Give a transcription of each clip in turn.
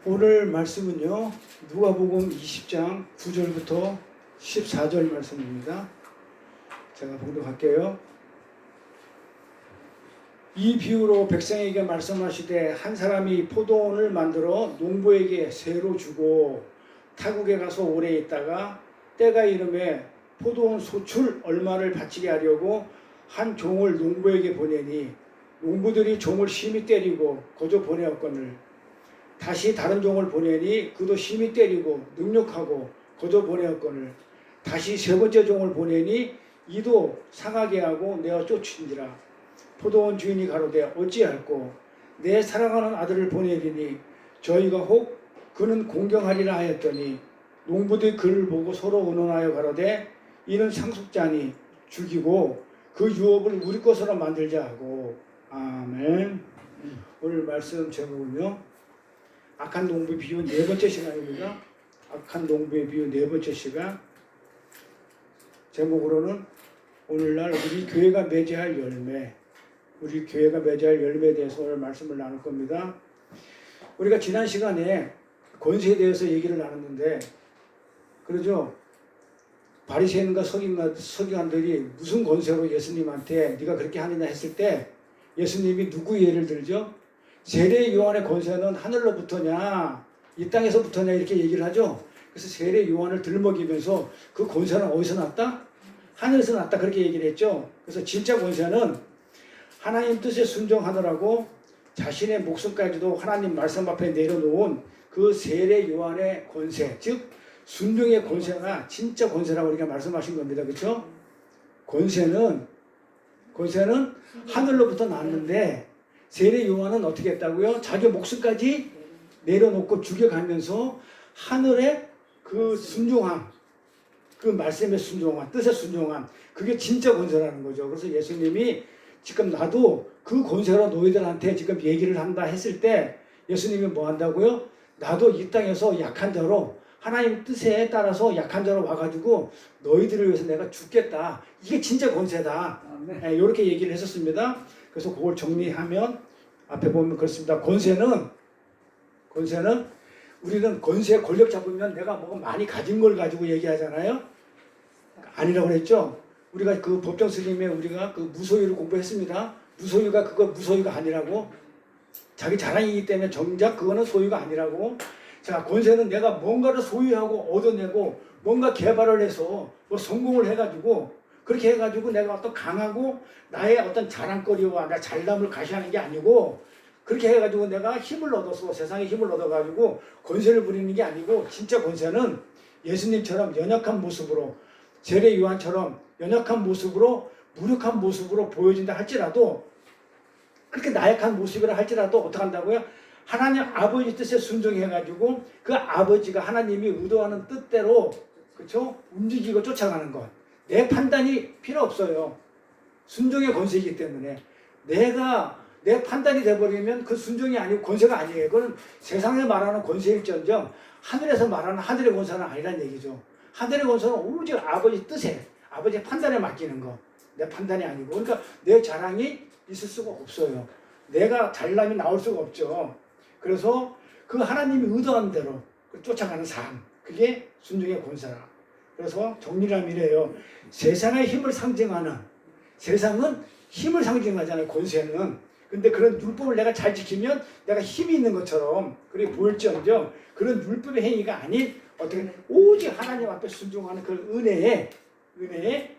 오늘 말씀은요, 누가복음 20장 9절부터 14절 말씀입니다. 제가 봉독할게요. 이 비유로 백성에게 말씀하시되 한 사람이 포도원을 만들어 농부에게 새로 주고 타국에 가서 오래 있다가 때가 이름에 포도원 소출 얼마를 바치게 하려고 한 종을 농부에게 보내니 농부들이 종을 심히 때리고 거저 보내었거늘 다시 다른 종을 보내니 그도 심히 때리고 능욕하고 거저 보내었거늘 다시 세 번째 종을 보내니 이도 상하게 하고 내어 쫓은지라. 포도원 주인이 가로되 어찌할꼬 내 사랑하는 아들을 보내리니 저희가 혹 그는 공경하리라 하였더니 농부들이 그를 보고 서로 의논하여 가로되 이는 상속자니 죽이고 그 유업을 우리 것으로 만들자 하고. 아멘. 오늘 말씀 제목은요, 악한 농부의 비유 네 번째 시간입니다. 악한 농부의 비유 네 번째 시간. 제목으로는 오늘날 우리 교회가 맺어야 할 열매, 우리 교회가 맺어야 할 열매에 대해서 오늘 말씀을 나눌 겁니다. 우리가 지난 시간에 권세에 대해서 얘기를 나눴는데, 그러죠? 바리새인과 서기관들이 무슨 권세로 예수님한테 네가 그렇게 하느냐 했을 때 예수님이 누구 예를 들죠? 세례 요한의 권세는 하늘로부터냐 이 땅에서부터냐 이렇게 얘기를 하죠. 그래서 세례 요한을 들먹이면서 그 권세는 어디서 났다? 하늘에서 났다, 그렇게 얘기를 했죠. 그래서 진짜 권세는 하나님 뜻에 순종하느라고 자신의 목숨까지도 하나님 말씀 앞에 내려놓은 그 세례 요한의 권세, 즉 순종의 권세가 진짜 권세라고 우리가 말씀하신 겁니다. 그렇죠? 권세는 하늘로부터 났는데 세례 요한은 어떻게 했다고요? 자기 목숨까지 내려놓고 죽여가면서 하늘의 그 순종함, 그 말씀에 순종함, 뜻에 순종함, 그게 진짜 권세라는 거죠. 그래서 예수님이 지금 나도 그 권세로 너희들한테 지금 얘기를 한다 했을 때 예수님이 뭐 한다고요? 나도 이 땅에서 약한 자로 하나님 뜻에 따라서 약한 자로 와가지고 너희들을 위해서 내가 죽겠다. 이게 진짜 권세다. 네, 이렇게 얘기를 했었습니다. 그래서 그걸 정리하면 앞에 보면 그렇습니다. 권세는 우리는 권세 권력 잡으면 내가 뭐 많이 가진 걸 가지고 얘기하잖아요. 아니라고 그랬죠. 우리가 그 법정 스님에 우리가 그 무소유를 공부했습니다. 무소유가 그거 무소유가 아니라고. 자기 자랑이기 때문에 정작 그거는 소유가 아니라고. 자, 권세는 내가 뭔가를 소유하고 얻어내고 뭔가 개발을 해서 뭐 성공을 해가지고 그렇게 해가지고 내가 어떤 강하고 나의 어떤 자랑거리와 나 잘남을 가시하는 게 아니고 그렇게 해가지고 내가 힘을 얻어서 세상에 힘을 얻어가지고 권세를 부리는 게 아니고 진짜 권세는 예수님처럼 연약한 모습으로 세례 요한처럼 연약한 모습으로 무력한 모습으로 보여진다 할지라도 그렇게 나약한 모습이라 할지라도 어떻게 한다고요? 하나님 아버지 뜻에 순종해가지고 그 아버지가 하나님이 의도하는 뜻대로 그렇죠? 움직이고 쫓아가는 것. 내 판단이 필요 없어요. 순종의 권세이기 때문에 내 판단이 돼버리면 그 순종이 아니고 권세가 아니에요. 그건 세상에 말하는 권세일지언정 하늘에서 말하는 하늘의 권세는 아니란 얘기죠. 하늘의 권세는 오직 아버지 뜻에 아버지의 판단에 맡기는 거. 내 판단이 아니고. 그러니까 내 자랑이 있을 수가 없어요. 내가 잘남이 나올 수가 없죠. 그래서 그 하나님이 의도한 대로 쫓아가는 삶, 그게 순종의 권세라. 그래서 정리를 하면 이래요. 세상의 힘을 상징하는, 세상은 힘을 상징하잖아요, 권세는. 근데 그런 율법을 내가 잘 지키면 내가 힘이 있는 것처럼 그렇게 보일지언정 그런 율법의 행위가 아닌 어떻게 오직 하나님 앞에 순종하는 그 은혜에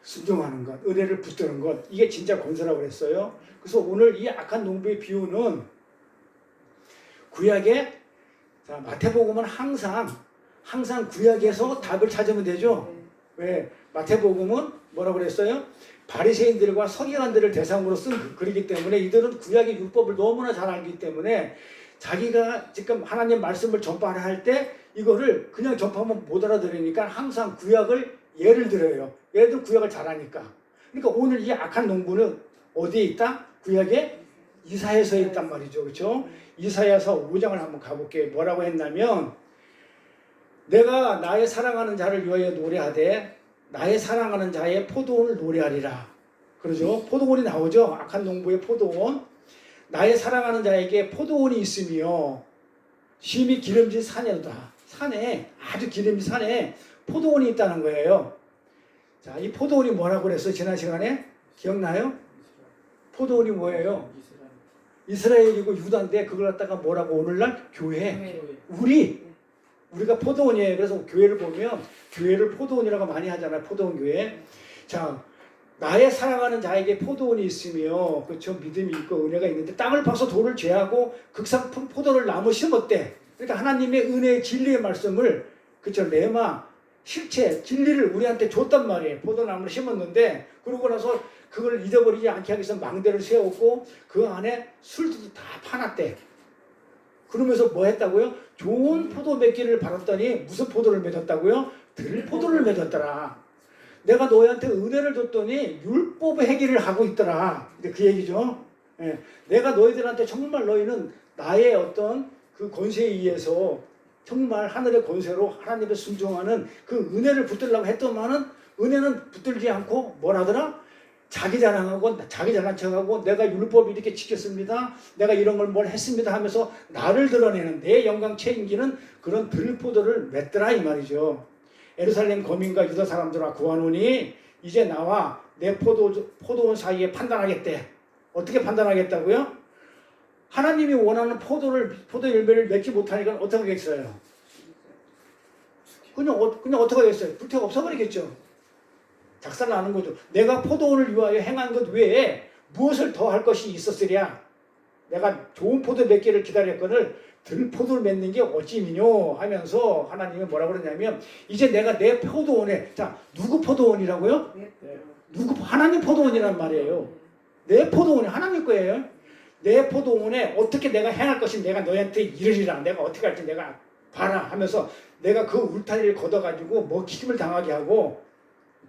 순종하는 것, 은혜를 붙드는 것, 이게 진짜 권세라고 그랬어요. 그래서 오늘 이 악한 농부의 비유는 구약에, 자, 마태복음은 항상 구약에서 답을 찾으면 되죠. 왜? 마태복음은 뭐라고 그랬어요? 바리새인들과 서기관들을 대상으로 쓴 글이기 때문에 이들은 구약의 율법을 너무나 잘 알기 때문에 자기가 지금 하나님 말씀을 전파를 할 때 이거를 그냥 전파하면 못 알아들으니까 항상 구약을 예를 들어요. 얘들 구약을 잘 아니까. 그러니까 오늘 이 악한 농부는 어디에 있다? 구약에 이사야서에 있단 말이죠. 그렇죠? 이사야서 5장을 한번 가볼게요. 뭐라고 했냐면 내가 나의 사랑하는 자를 위하여 노래하되 나의 사랑하는 자의 포도원을 노래하리라. 그러죠? 포도원이 나오죠? 악한 농부의 포도원. 나의 사랑하는 자에게 포도원이 있으며 심히 기름진 산이다. 산에 아주 기름진 산에 포도원이 있다는 거예요. 자, 이 포도원이 뭐라고 그랬어요? 지난 시간에 기억나요? 포도원이 뭐예요? 이스라엘이고 유다인데 그걸 갖다가 뭐라고 오늘날 교회. 우리가 포도원이에요. 그래서 교회를 보면 교회를 포도원이라고 많이 하잖아요. 포도원 교회. 자, 나의 사랑하는 자에게 포도원이 있으며 그렇죠. 믿음이 있고 은혜가 있는데 땅을 파서 돌을 죄하고 극상 포도를 나무 심었대. 그러니까 하나님의 은혜의 진리의 말씀을 그렇죠. 레마 실체 진리를 우리한테 줬단 말이에요. 포도나무를 심었는데 그러고 나서 그걸 잊어버리지 않게 하기 위해서 망대를 세웠고 그 안에 술도 다 파놨대. 그러면서 뭐 했다고요? 좋은 포도 맺기를 바랐더니 무슨 포도를 맺었다고요? 들포도를 맺었더라. 내가 너희한테 은혜를 줬더니 율법의 행위를 하고 있더라. 그 얘기죠. 예. 내가 너희들한테 정말 너희는 나의 어떤 그 권세에 의해서 정말 하늘의 권세로 하나님의 순종하는 그 은혜를 붙들려고 했더만은 은혜는 붙들지 않고 뭐라더라? 자기 자랑하고 자기 잘난 척하고 내가 율법 이렇게 지켰습니다. 내가 이런 걸 뭘 했습니다 하면서 나를 드러내는 내 영광 책임지는 그런 들포도를 맺더라 이 말이죠. 예루살렘 거민과 유다 사람들아 구하노니 이제 나와 내 포도원 사이에 판단하겠대. 어떻게 판단하겠다고요? 하나님이 원하는 포도 열매를 맺지 못하니까 어떻게 하겠어요? 그냥 어떻게 하겠어요? 불태워 없어버리겠죠. 작살나는 거죠. 내가 포도원을 위하여 행한 것 외에 무엇을 더 할 것이 있었으랴? 내가 좋은 포도 몇 개를 기다렸거늘 들포도를 맺는 게 어찌미뇨 하면서 하나님이 뭐라고 그러냐면 이제 내가 내 포도원에 자 누구 포도원이라고요? 누구 하나님 포도원이란 말이에요. 내 포도원이 하나님 거예요. 내 포도원에 어떻게 내가 행할 것이 내가 너희한테 이르리라. 내가 어떻게 할지 내가 봐라 하면서 내가 그 울타리를 걷어가지고 먹히김을 당하게 하고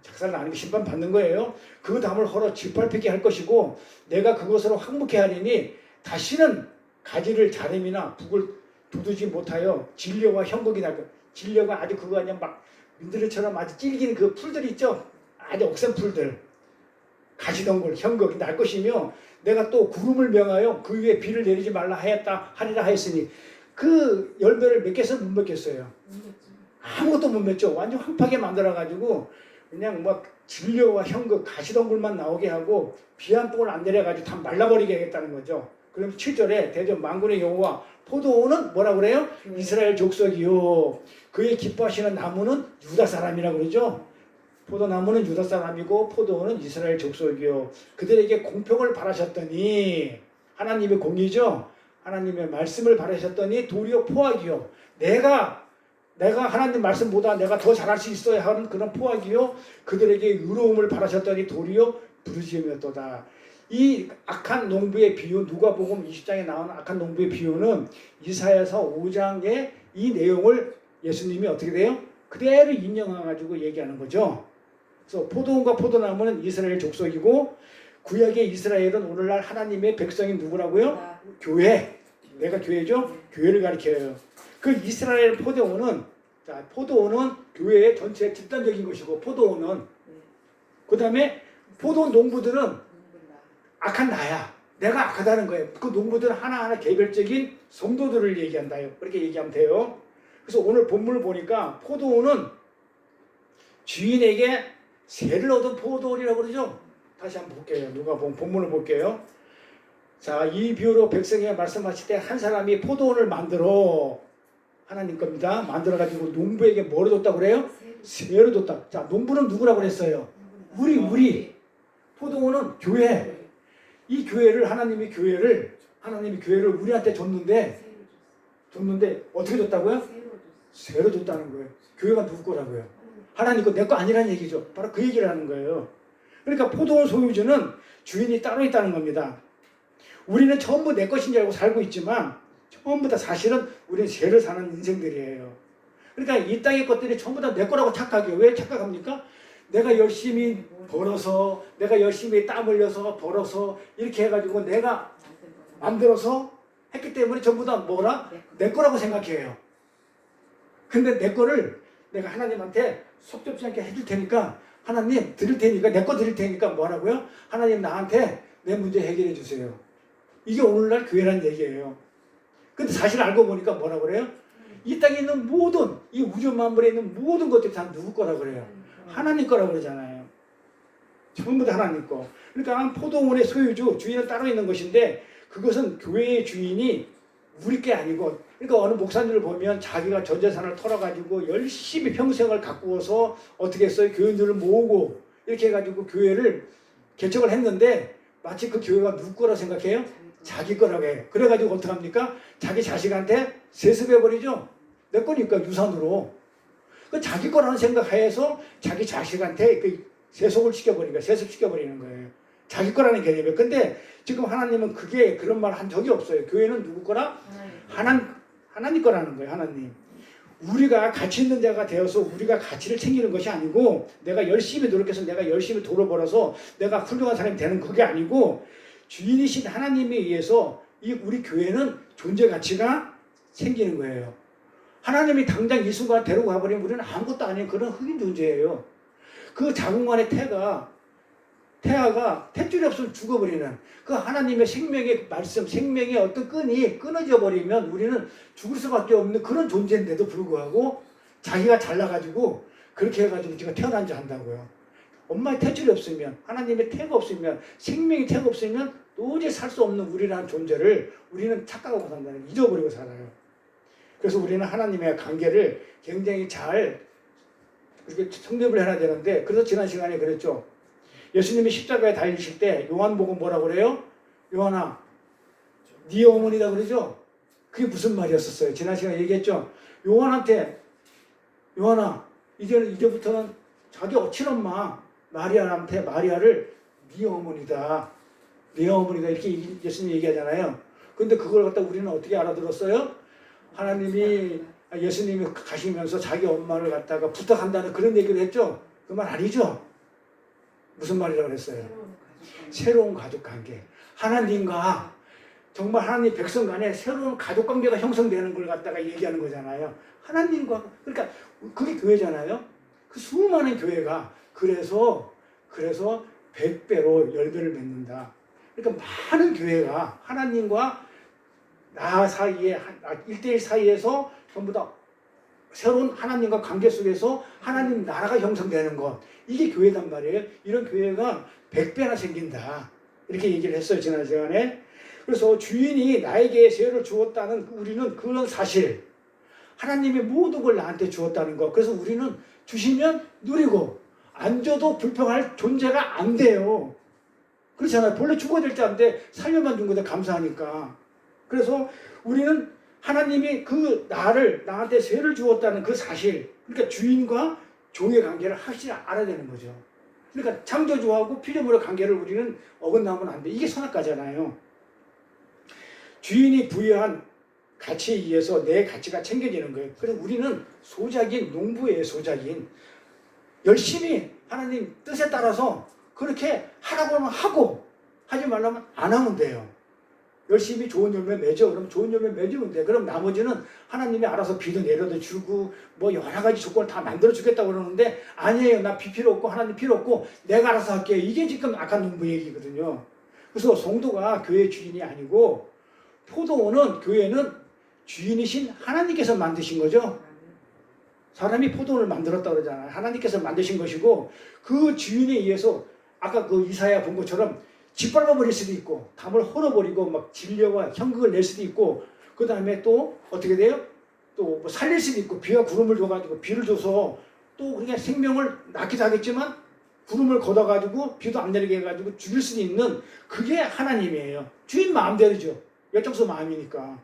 작살나는 게 심판 받는 거예요. 그 담을 헐어 짓밟히게 할 것이고 내가 그것으로 항목해 하리니 다시는 가지를 자름이나 북을 두두지 못하여 진려와 형극이 날 것. 진려가 아주 그거 그냥 막 민들레처럼 아주 질긴 그 풀들 있죠. 아주 억센 풀들. 가시덩굴 형극이 날 것이며 내가 또 구름을 명하여 그 위에 비를 내리지 말라 하리라 하였으니 그 열매를 맺겠어요? 못 맺겠어요? 아무것도 못 맺죠. 완전 황파게 만들어가지고 그냥 막 진려와 형극 가시덩굴만 나오게 하고 비 한 봉을 안 내려가지고 다 말라버리게 하겠다는 거죠. 그럼 7절에 대전 만군의 여호와 포도원은 뭐라 그래요? 이스라엘 족속이요. 그의 기뻐하시는 나무는 유다 사람이라고 그러죠. 포도나무는 유다 사람이고 포도원은 이스라엘 족속이요. 그들에게 공평을 바라셨더니 하나님의 공의죠. 하나님의 말씀을 바라셨더니 도리어 포악이요. 내가 하나님 말씀보다 내가 더 잘할 수 있어야 하는 그런 포악이요. 그들에게 의로움을 바라셨더니 도리어 부르짖음이었도다. 이 악한 농부의 비유 누가복음 20장에 나오는 악한 농부의 비유는 이사야서 5장의 이 내용을 예수님이 어떻게 돼요? 그대로 인용해가지고 얘기하는 거죠. 그래서 포도원과 포도나무는 이스라엘 족속이고 구약의 이스라엘은 오늘날 하나님의 백성이 누구라고요? 교회. 내가 교회죠? 교회를 가리켜요. 그 이스라엘 포도원은 교회의 전체 집단적인 것이고 포도원은 그 다음에 포도원 농부들은 악한 나야. 내가 악하다는 거예요. 그 농부들은 하나하나 개별적인 성도들을 얘기한다요. 그렇게 얘기하면 돼요. 그래서 오늘 본문을 보니까 포도원은 주인에게 세를 얻은 포도원이라고 그러죠. 다시 한번 볼게요. 누가 본문을 볼게요. 자, 이 비유로 백성에게 말씀하실 때 한 사람이 포도원을 만들어 하나님 겁니다. 만들어가지고 농부에게 뭐를 줬다고 그래요? 세를 줬다. 자, 농부는 누구라고 그랬어요? 우리. 포도원은 교회. 이 교회를 하나님이 교회를 우리한테 줬는데 어떻게 줬다고요? 세로 줬다는 거예요. 교회가 누구 거라고요? 하나님 거 내 거 아니라는 얘기죠. 바로 그 얘기를 하는 거예요. 그러니까 포도원 소유주는 주인이 따로 있다는 겁니다. 우리는 전부 내 것인 줄 알고 살고 있지만 전부 다 사실은 우리는 죄를 사는 인생들이에요. 그러니까 이 땅의 것들이 전부 다 내 거라고 착각해요. 왜 착각합니까? 내가 열심히 벌어서 내가 열심히 땀 흘려서 벌어서 이렇게 해가지고 내가 만들어서 했기 때문에 전부 다 뭐라? 내 거라고 생각해요. 근데 내 거를 내가 하나님한테 속좁지 않게 해줄 테니까 하나님 드릴 테니까 내 거 드릴 테니까 뭐라고요? 하나님 나한테 내 문제 해결해 주세요. 이게 오늘날 교회라는 얘기예요. 근데 사실 알고 보니까 뭐라 그래요? 이 땅에 있는 모든, 이 우주 만물에 있는 모든 것들이 다 누구 거라 그래요? 하나님 거라고 그러잖아요. 전부 다 하나님 거. 그러니까 포도원의 소유주, 주인은 따로 있는 것인데 그것은 교회의 주인이 우리 게 아니고, 그러니까 어느 목사님을 보면 자기가 전 재산을 털어가지고 열심히 평생을 가꾸어서 어떻게 했어요? 교인들을 모으고 이렇게 해가지고 교회를 개척을 했는데 마치 그 교회가 누구 거라 생각해요? 자기 거라고 해요. 그래가지고 어떻게 합니까? 자기 자식한테 세습해버리죠. 내 거니까 유산으로. 그 자기 거라는 생각하에서 자기 자식한테 그 세속을 시켜버리니까 세습시켜버리는 거예요. 자기 거라는 개념이에요. 근데 지금 하나님은 그게 그런 말 한 적이 없어요. 교회는 누구 거라? 하나님 거라는 거예요. 하나님. 우리가 가치 있는 자가 되어서 우리가 가치를 챙기는 것이 아니고 내가 열심히 노력해서 내가 열심히 돈을 벌어서 내가 훌륭한 사람이 되는 그게 아니고 주인이신 하나님에 의해서 이 우리 교회는 존재 가치가 생기는 거예요. 하나님이 당장 이 순간 데리고 가버리면 우리는 아무것도 아닌 그런 흑인 존재예요. 그 자궁 안에 태아가 탯줄이 없으면 죽어버리는 그 하나님의 생명의 말씀, 생명의 어떤 끈이 끊어져 버리면 우리는 죽을 수밖에 없는 그런 존재인데도 불구하고 자기가 잘나가지고 그렇게 해가지고 지가 태어난 줄 안다고요. 엄마의 탯줄이 없으면, 하나님의 태가 없으면, 생명의 태가 없으면 도저히 살 수 없는 우리라는 존재를 우리는 착각하고 산다는 거예요. 잊어버리고 살아요. 그래서 우리는 하나님의 관계를 굉장히 잘 이렇게 성립을 해야 되는데, 그래서 지난 시간에 그랬죠. 예수님이 십자가에 달리실 때 요한복음 뭐라고 그래요? 요한아, 네 어머니다 그러죠? 그게 무슨 말이었었어요? 지난 시간에 얘기했죠. 요한한테 요한아, 이제부터는 자기 친엄마 마리아한테 마리아를 네 어머니다, 네 어머니다 이렇게 예수님 얘기하잖아요. 근데 그걸 갖다 우리는 어떻게 알아들었어요? 하나님이 예수님이 가시면서 자기 엄마를 갖다가 부탁한다는 그런 얘기를 했죠. 그 말 아니죠? 무슨 말이라고 그랬어요? 새로운 가족 관계. 하나님과 정말 하나님 백성 간에 새로운 가족 관계가 형성되는 걸 갖다가 얘기하는 거잖아요. 하나님과, 그러니까 그게 교회잖아요. 그 수많은 교회가 그래서 100배로 10배를 맺는다. 그러니까 많은 교회가 하나님과 나 사이에 1대1 사이에서 전부 다 새로운 하나님과 관계 속에서 하나님 나라가 형성되는 것, 이게 교회단 말이에요. 이런 교회가 100배나 생긴다 이렇게 얘기를 했어요, 지난 시간에. 그래서 주인이 나에게 세를 주었다는 우리는 그런 사실, 하나님이 모든 걸 나한테 주었다는 것, 그래서 우리는 주시면 누리고 안 줘도 불평할 존재가 안 돼요. 그렇잖아요. 본래 죽어야 될 자인데 살려만 준 건데 감사하니까. 그래서 우리는 하나님이 그 나한테 세를 주었다는 그 사실, 그러니까 주인과 종의 관계를 확실히 알아야 되는 거죠. 그러니까 창조주하고 피조물의 관계를 우리는 어긋나면 안 돼. 이게 선악과잖아요. 주인이 부여한 가치에 의해서 내 가치가 챙겨지는 거예요. 그래서 우리는 소작인, 농부의 소작인, 열심히 하나님 뜻에 따라서 그렇게 하라고 하면 하고, 하지 말라면 안 하면 돼요. 열심히 좋은 열매 맺어. 그럼 좋은 열매 맺으면 돼. 그럼 나머지는 하나님이 알아서 비도 내려도 주고 뭐 여러 가지 조건을 다 만들어 주겠다고 그러는데, 아니에요. 나 비 필요 없고 하나님 필요 없고 내가 알아서 할게요. 이게 지금 악한 농부 얘기거든요. 그래서 성도가 교회 주인이 아니고, 포도원은, 교회는 주인이신 하나님께서 만드신 거죠. 사람이 포도원을 만들었다고 그러잖아요. 하나님께서 만드신 것이고, 그 주인에 의해서 아까 그 이사야 본 것처럼 짓밟아버릴 수도 있고, 담을 헐어버리고 막 진려와 형극을 낼 수도 있고, 그 다음에 또 어떻게 돼요? 또 뭐 살릴 수도 있고, 비와 구름을 줘가지고 비를 줘서 또 그냥 생명을 낳기도 하겠지만 구름을 걷어가지고 비도 안 내리게 해가지고 죽일 수도 있는, 그게 하나님이에요. 주인 마음대로죠. 열정서 마음이니까.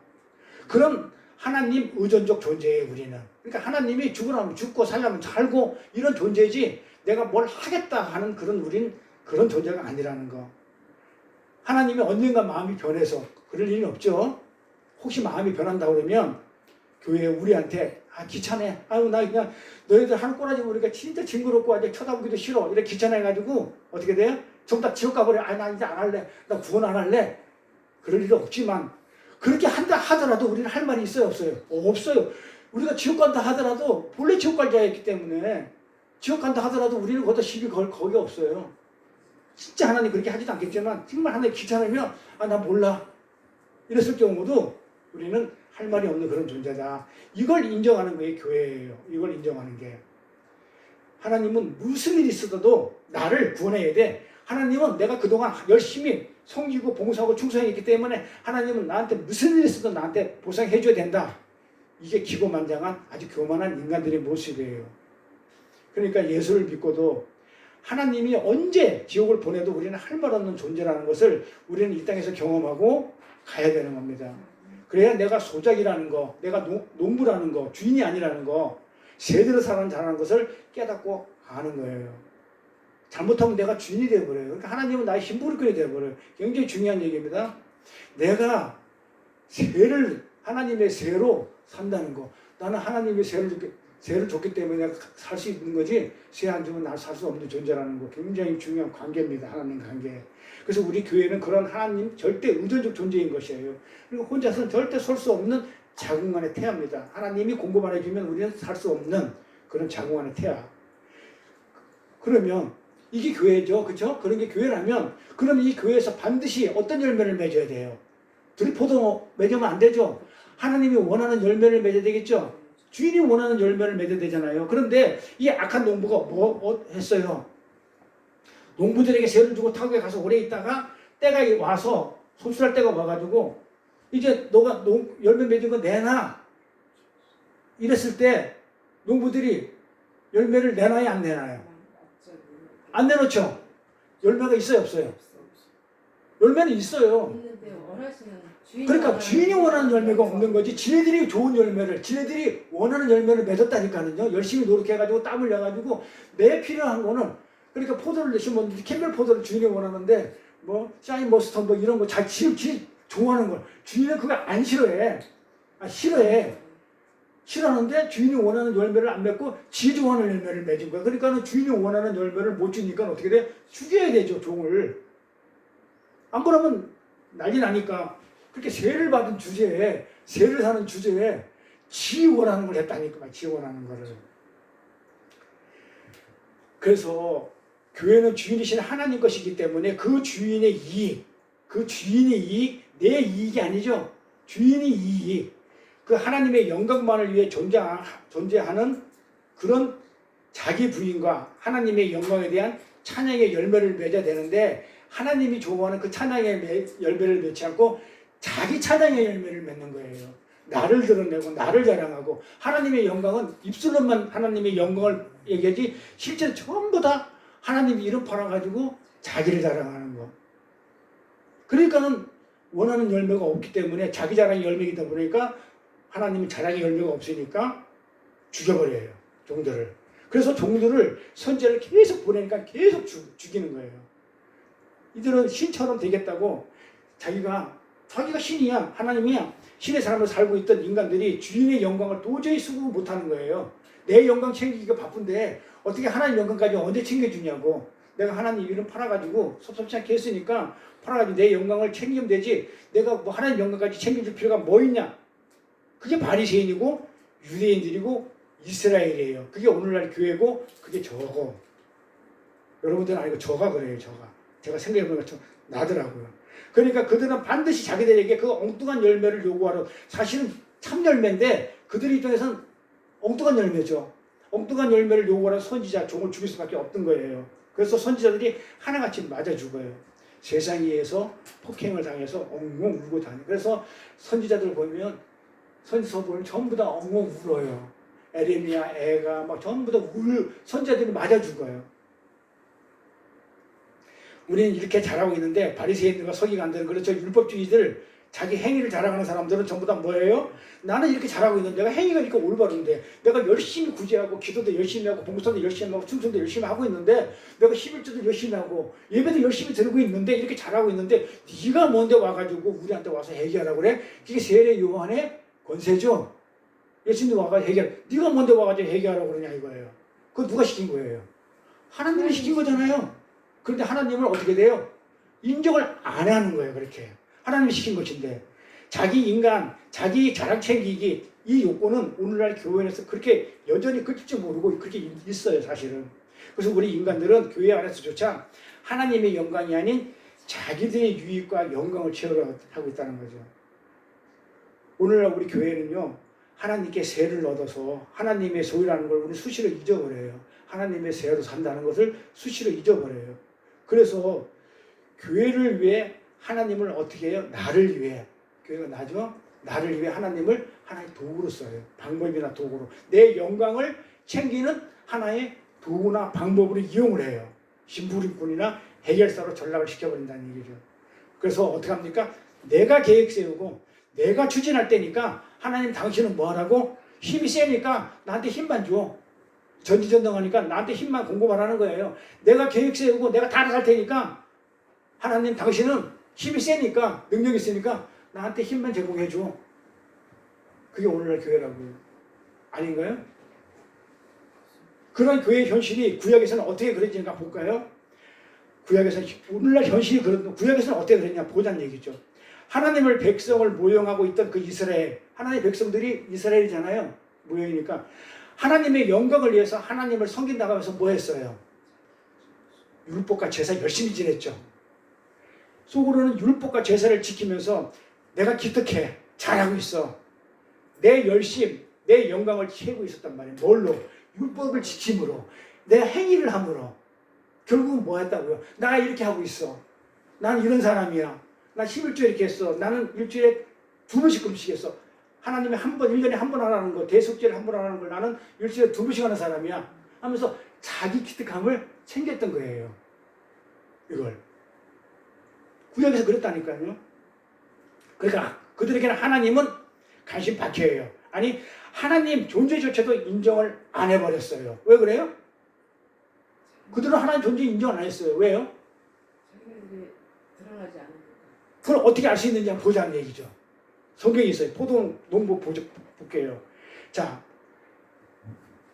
그런 하나님 의존적 존재예요, 우리는. 그러니까 하나님이 죽으라면 죽고 살려면 살고 이런 존재지, 내가 뭘 하겠다 하는 우린 그런 존재가 아니라는 거. 하나님이 언젠가 마음이 변해서, 그럴 일은 없죠. 혹시 마음이 변한다고 그러면 교회 우리한테 귀찮아. 아유, 나 그냥 너희들 하는 꼬라지 모르니까 진짜 징그럽고 아주 쳐다보기도 싫어. 이렇게 귀찮아해가지고 어떻게 돼요? 전부 다 지옥 가버려. 나 이제 안 할래. 나 구원 안 할래. 그럴 일은 없지만, 그렇게 한다 하더라도 우리는 할 말이 있어요, 없어요? 없어요. 우리가 지옥 간다 하더라도 본래 지옥 갈 자였기 때문에, 지옥 간다 하더라도 우리는 거기다 시비 걸 거기 없어요. 진짜 하나님 그렇게 하지도 않겠지만, 정말 하나님 귀찮으면 나 몰라 이랬을 경우도 우리는 할 말이 없는 그런 존재다. 이걸 인정하는 게 교회예요. 이걸 인정하는 게. 하나님은 무슨 일이 있어도 나를 구원해야 돼. 하나님은 내가 그동안 열심히 섬기고 봉사하고 충성했기 때문에 하나님은 나한테 무슨 일이 있어도 나한테 보상해 줘야 된다. 이게 기고만장한 아주 교만한 인간들의 모습이에요. 그러니까 예수를 믿고도 하나님이 언제 지옥을 보내도 우리는 할 말 없는 존재라는 것을 우리는 이 땅에서 경험하고 가야 되는 겁니다. 그래야 내가 소작이라는 거, 내가 농부라는 거, 주인이 아니라는 거, 제대로 살아가는 자라는 것을 깨닫고 아는 거예요. 잘못하면 내가 주인이 되어버려요. 그러니까 하나님은 나의 힘부르게 되어버려요. 굉장히 중요한 얘기입니다. 내가 하나님의 세로 산다는 거. 나는 하나님의 세를 줬기 때문에 내가 살 수 있는 거지, 세 안 주면 나 살 수 없는 존재라는 거. 굉장히 중요한 관계입니다. 하나님 관계. 그래서 우리 교회는 그런 하나님 절대 의존적 존재인 것이에요. 그리고 혼자서는 절대 설 수 없는 자궁 안의 태아입니다. 하나님이 공급만 해주면 우리는 살 수 없는 그런 자궁 안의 태아. 그러면 이게 교회죠. 그렇죠? 그런 게 교회라면 그럼 이 교회에서 반드시 어떤 열매를 맺어야 돼요? 들포도 맺으면 안 되죠. 하나님이 원하는 열매를 맺어야 되겠죠. 주인이 원하는 열매를 맺어야 되잖아요. 그런데 이 악한 농부가 뭐 했어요? 농부들에게 세를 주고 타국에 가서 오래 있다가 때가 와서 소출할 때가 와가지고 이제 너가 열매 맺은 거 내놔. 이랬을 때 농부들이 열매를 내놔야 안 내놔요? 안 내놓죠. 열매가 있어요, 없어요? 열매는 있어요. 그러니까 주인이 원하는 열매가 없는 거지. 지네들이 좋은 열매를, 지네들이 원하는 열매를 맺었다니까는요. 열심히 노력해가지고 땀 흘려가지고 내 필요한 거는, 그러니까 포도를 내시면 캠벨 포도를 주인이 원하는데 뭐 샤인 머스터 뭐 이런 거 잘 지 좋아하는 걸 주인은 그거 안 싫어해. 싫어해. 싫어하는데 주인이 원하는 열매를 안 맺고 지 좋아하는 열매를 맺은 거야. 그러니까 주인이 원하는 열매를 못 주니까 어떻게 돼? 죽여야 되죠, 종을. 안 그러면 난리 나니까. 그렇게 세를 받은 주제에, 세를 사는 주제에 지 원하는 걸 했다니까, 지 원하는 거를. 그래서 교회는 주인이신 하나님 것이기 때문에 그 주인의 이익, 그 주인의 이익, 내 이익이 아니죠. 주인의 이익, 그 하나님의 영광만을 위해 존재하는 그런 자기 부인과 하나님의 영광에 대한 찬양의 열매를 맺어야 되는데, 하나님이 좋아하는 그 찬양의 열매를 맺지 않고 자기 찬양의 열매를 맺는 거예요. 나를 드러내고 나를 자랑하고, 하나님의 영광은 입술로만 하나님의 영광을 얘기하지 실제로 전부 다 하나님이 이름 팔아가지고 자기를 자랑하는 거. 그러니까는 원하는 열매가 없기 때문에, 자기 자랑의 열매이다 보니까 하나님이 자랑의 열매가 없으니까 죽여버려요, 종들을. 그래서 종들을 선지자를 계속 보내니까 계속 죽이는 거예요. 이들은 신처럼 되겠다고 자기가 신이야, 하나님이야, 신의 사람으로 살고 있던 인간들이 주인의 영광을 도저히 수긍 못하는 거예요. 내 영광 챙기기가 바쁜데 어떻게 하나님 영광까지 언제 챙겨주냐고. 내가 하나님 이름 팔아가지고 섭섭치 않게 했으니까 팔아가지고 내 영광을 챙기면 되지, 내가 뭐 하나님 영광까지 챙겨줄 필요가 뭐 있냐. 그게 바리새인이고 유대인들이고 이스라엘이에요. 그게 오늘날 교회고, 그게 저거. 여러분들은 알고 저가 그래요, 저가. 제가 생각해보니까 좀 나더라고요. 그러니까 그들은 반드시 자기들에게 그 엉뚱한 열매를 요구하러, 사실은 참 열매인데 그들 입장에서는 엉뚱한 열매죠. 엉뚱한 열매를 요구하러 선지자, 종을 죽일 수밖에 없던 거예요. 그래서 선지자들이 하나같이 맞아 죽어요. 세상 위에서 폭행을 당해서 엉엉 울고 다녀요. 그래서 선지자들 보면, 선지서 보면 전부 다 엉엉 울어요. 에레미야, 애가 막 전부 다 선지자들이 맞아 죽어요. 우리는 이렇게 잘하고 있는데 바리새인들과 서기관들은, 그렇죠, 율법주의들, 자기 행위를 자랑하는 사람들은 전부 다 뭐예요? 나는 이렇게 잘하고 있는데, 내가 행위가 이렇게 올바른데, 내가 열심히 구제하고 기도도 열심히 하고 봉사도 열심히 하고 충성도 열심히 하고 있는데, 내가 11조도 열심히 하고 예배도 열심히 드리고 있는데, 이렇게 잘하고 있는데 네가 뭔데 와가지고 우리한테 와서 얘기하라고 그래? 그게 세례 요한의 권세죠. 예수님도 와가지고 네가 뭔데 와가지고 얘기하라고 그러냐 이거예요. 그거 누가 시킨 거예요? 하나님이 시킨 거잖아요. 그런데 하나님은 어떻게 돼요? 인정을 안 하는 거예요. 그렇게 하나님이 시킨 것인데, 자기 인간, 자기 자랑 챙기기, 이 욕구는 오늘날 교회에서 그렇게 여전히 끊길 줄 모르고 그렇게 있어요, 사실은. 그래서 우리 인간들은 교회 안에서조차 하나님의 영광이 아닌 자기들의 유익과 영광을 채우려 하고 있다는 거죠. 오늘날 우리 교회는요, 하나님께 세를 얻어서 하나님의 소유라는 걸 우리 수시로 잊어버려요. 하나님의 세로 산다는 것을 수시로 잊어버려요. 그래서 교회를 위해 하나님을 어떻게 해요? 나를 위해. 교회가 나죠? 나를 위해 하나님을 하나의 도구로 써요. 방법이나 도구로. 내 영광을 챙기는 하나의 도구나 방법으로 이용을 해요. 심부름꾼이나 해결사로 전락을 시켜버린다는 얘기죠. 그래서 어떻게 합니까? 내가 계획 세우고 내가 추진할 때니까 하나님 당신은 뭐 하라고? 힘이 세니까 나한테 힘만 줘. 전지전능하니까 나한테 힘만 공급하라는 거예요. 내가 계획 세우고 내가 다 할 테니까 하나님 당신은 힘이 세니까 능력이 있으니까 나한테 힘만 제공해 줘. 그게 오늘날 교회라고요. 아닌가요? 그런 교회의 현실이 구약에서는 어떻게 그랬는가 볼까요? 구약에서는 오늘날 현실이 그런 구약에서는 어떻게 그랬냐 보자는 얘기죠. 하나님을 백성을 모형하고 있던 그 이스라엘, 하나님의 백성들이 이스라엘이잖아요. 모형이니까 하나님의 영광을 위해서 하나님을 섬긴다고 하면서 뭐 했어요? 율법과 제사 열심히 지냈죠. 속으로는 율법과 제사를 지키면서 내가 기특해, 잘하고 있어. 내 열심, 내 영광을 채우고 있었단 말이에요. 뭘로? 율법을 지킴으로, 내 행위를 함으로. 결국은 뭐 했다고요? 나 이렇게 하고 있어. 나는 이런 사람이야. 나 11주에 이렇게 했어. 나는 일주일에 2번씩 금식했어. 하나님이 한 번, 1년에 한 번 하라는 거, 대속죄를 한 번 하라는 걸 나는 일주일에 2번씩 하는 사람이야. 하면서 자기 기특함을 챙겼던 거예요. 이걸. 구약에서 그랬다니까요. 그러니까 그들에게는 하나님은 관심 박혀요. 아니, 하나님 존재조차도 인정을 안 해버렸어요. 왜 그래요? 그들은 하나님 존재 인정을 안 했어요. 왜요? 드러나지 않은 것. 그걸 어떻게 알 수 있는지 한번 보자는 얘기죠. 성경에 있어요. 포도 농부 볼게요. 자,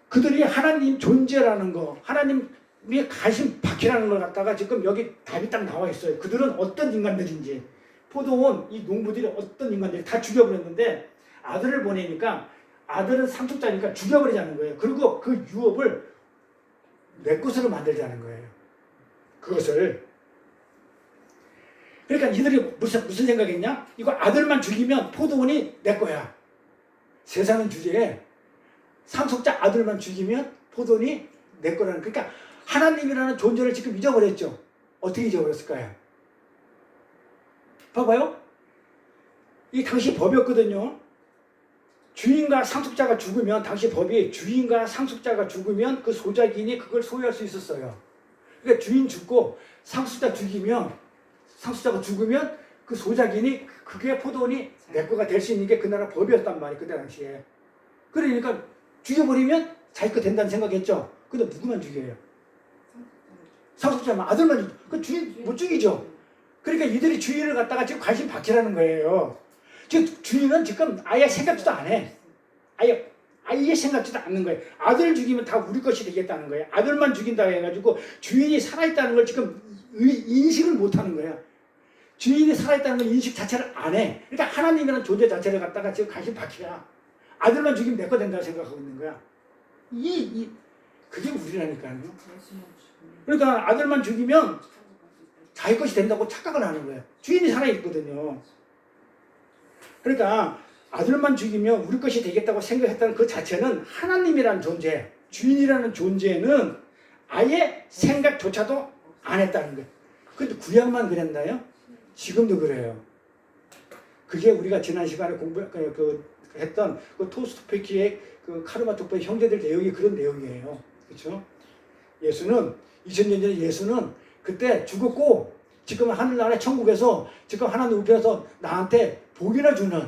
그들이 하나님 존재라는 거, 하나님의 관심 박히라는 걸 갖다가 지금 여기 답이 딱 나와 있어요. 그들은 어떤 인간들인지. 포도원 이 농부들이 어떤 인간들이 다 죽여버렸는데 아들을 보내니까 아들은 상속자니까 죽여버리자는 거예요. 그리고 그 유업을 내 것으로 만들자는 거예요. 그것을. 그러니까 이들이 무슨 생각했냐? 이거 아들만 죽이면 포도원이 내 거야. 세상은 주제에 상속자 아들만 죽이면 포도원이 내 거라는. 그러니까 하나님이라는 존재를 지금 잊어버렸죠. 어떻게 잊어버렸을까요? 봐봐요. 이 당시 법이었거든요. 주인과 상속자가 죽으면 당시 법이 주인과 상속자가 죽으면 그 소작인이 그걸 소유할 수 있었어요. 그러니까 주인 죽고 상속자 죽이면 상속자가 죽으면 그 소작인이 그게 포도원이 내 거가 될 수 있는 게 그 나라 법이었단 말이에요. 그때 당시에. 그러니까 죽여버리면 자기 거 된다는 생각했죠. 근데 누구만 죽여요? 상속자만 아들만 죽여. 그 주인 못 죽이죠. 그러니까 이들이 주인을 갖다가 지금 관심 박히라는 거예요. 즉 주인은 지금 아예 생각지도 안 해. 아예 생각지도 않는 거예요. 아들 죽이면 다 우리 것이 되겠다는 거예요. 아들만 죽인다고 해가지고 주인이 살아있다는 걸 지금 인식을 못하는 거야. 주인이 살아있다는 걸 인식 자체를 안 해. 그러니까 하나님이라는 존재 자체를 갖다가 지금 관심 박히야. 아들만 죽이면 내 거 된다고 생각하고 있는 거야. 그게 우리라니까요. 그러니까 아들만 죽이면 자기 것이 된다고 착각을 하는 거예요. 주인이 살아있거든요. 그러니까 아들만 죽이면 우리 것이 되겠다고 생각했다는 그 자체는 하나님이라는 존재, 주인이라는 존재는 아예 생각조차도 안 했다는 거예요. 근데 구약만 그랬나요? 지금도 그래요. 그게 우리가 지난 시간에 했던 그 토스토페키의 그 카르마토프의 형제들 내용이 그런 내용이에요. 그렇죠? 예수는 2000년 전에 예수는 그때 죽었고 지금 하늘나라 천국에서 지금 하나님 우편에서 나한테 복이나 주는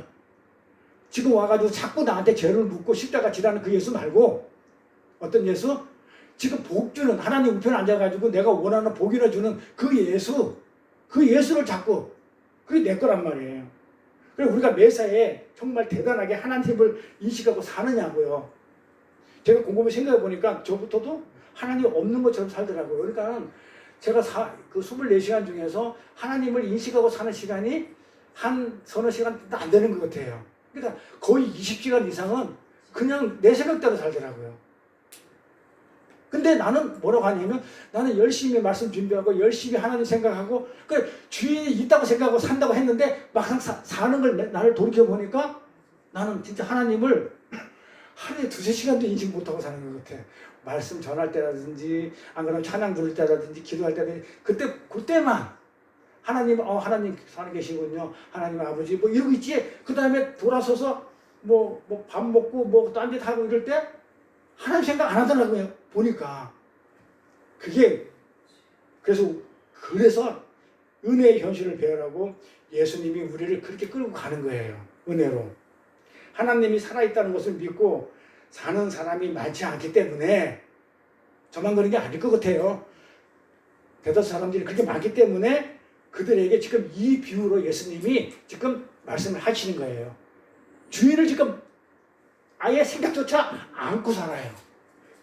지금 와가지고 자꾸 나한테 죄를 묻고 십자가 지라는 그 예수 말고 어떤 예수? 지금 복 주는 하나님 우편에 앉아가지고 내가 원하는 복이나 주는 그 예수, 그 예수를 자꾸 그게 내 거란 말이에요. 그래서 우리가 매사에 정말 대단하게 하나님을 인식하고 사느냐고요. 제가 곰곰이 생각해 보니까 저부터도 하나님 없는 것처럼 살더라고요. 그러니까 제가 그 24시간 중에서 하나님을 인식하고 사는 시간이 한 서너 시간도 안 되는 것 같아요. 그러니까 거의 20시간 이상은 그냥 내 생각대로 살더라고요. 근데 나는 뭐라고 하냐면 나는 열심히 말씀 준비하고 열심히 하나님 생각하고 그 주인이 있다고 생각하고 산다고 했는데 막상 사는 걸 나를 돌이켜보니까 나는 진짜 하나님을 하루에 2~3시간도 인식 못하고 사는 것 같아. 말씀 전할 때라든지 안 그러면 찬양 부를 때라든지 기도할 때라든지 그때만 하나님 살아계시군요. 하나님 아버지 뭐 이러고 있지. 그 다음에 돌아서서 뭐 밥 먹고 뭐 딴 짓 하고 이럴 때 하나님 생각 안 하더라고요. 보니까 그래서 은혜의 현실을 배우라고 예수님이 우리를 그렇게 끌고 가는 거예요. 은혜로. 하나님이 살아있다는 것을 믿고 사는 사람이 많지 않기 때문에 저만 그런 게 아닐 것 같아요. 대다수 사람들이 그렇게 많기 때문에 그들에게 지금 이 비유로 예수님이 지금 말씀을 하시는 거예요. 주인을 지금 아예 생각조차 않고 살아요.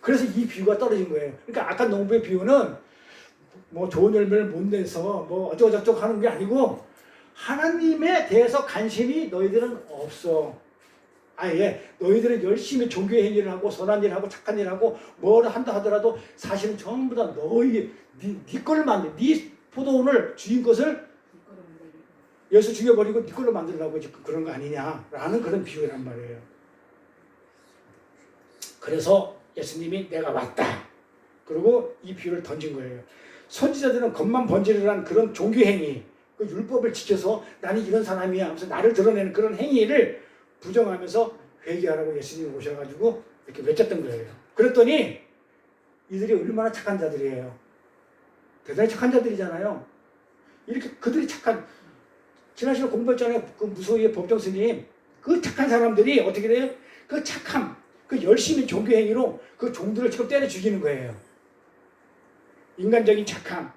그래서 이 비유가 떨어진 거예요. 그러니까 아까 농부의 비유는 뭐 좋은 열매를 못 내서 뭐 어쩌고저쩌고 하는 게 아니고 하나님에 대해서 관심이 너희들은 없어. 아예 너희들은 열심히 종교의 행위를 하고 선한 일을 하고 착한 일을 하고 뭘 한다 하더라도 사실은 전부 다 네 걸로 만들 네 포도원을 주인 것을 예수 죽여버리고 네 걸로 만들려고 지금 그런 거 아니냐라는 그런 비유란 말이에요. 그래서 예수님이 내가 왔다. 그리고 이 비유를 던진 거예요. 선지자들은 겉만 번지르란 그런 종교 행위, 그 율법을 지켜서 나는 이런 사람이야 하면서 나를 드러내는 그런 행위를 부정하면서 회개하라고 예수님이 오셔가지고 이렇게 외쳤던 거예요. 그랬더니 이들이 얼마나 착한 자들이에요. 대단히 착한 자들이잖아요. 이렇게 그들이 지난 시간에 공부했잖아요. 그 무소유의 법정 스님. 그 착한 사람들이 어떻게 돼요? 그 착함, 그 열심히 종교 행위로 그 종들을 지금 때려 죽이는 거예요. 인간적인 착함,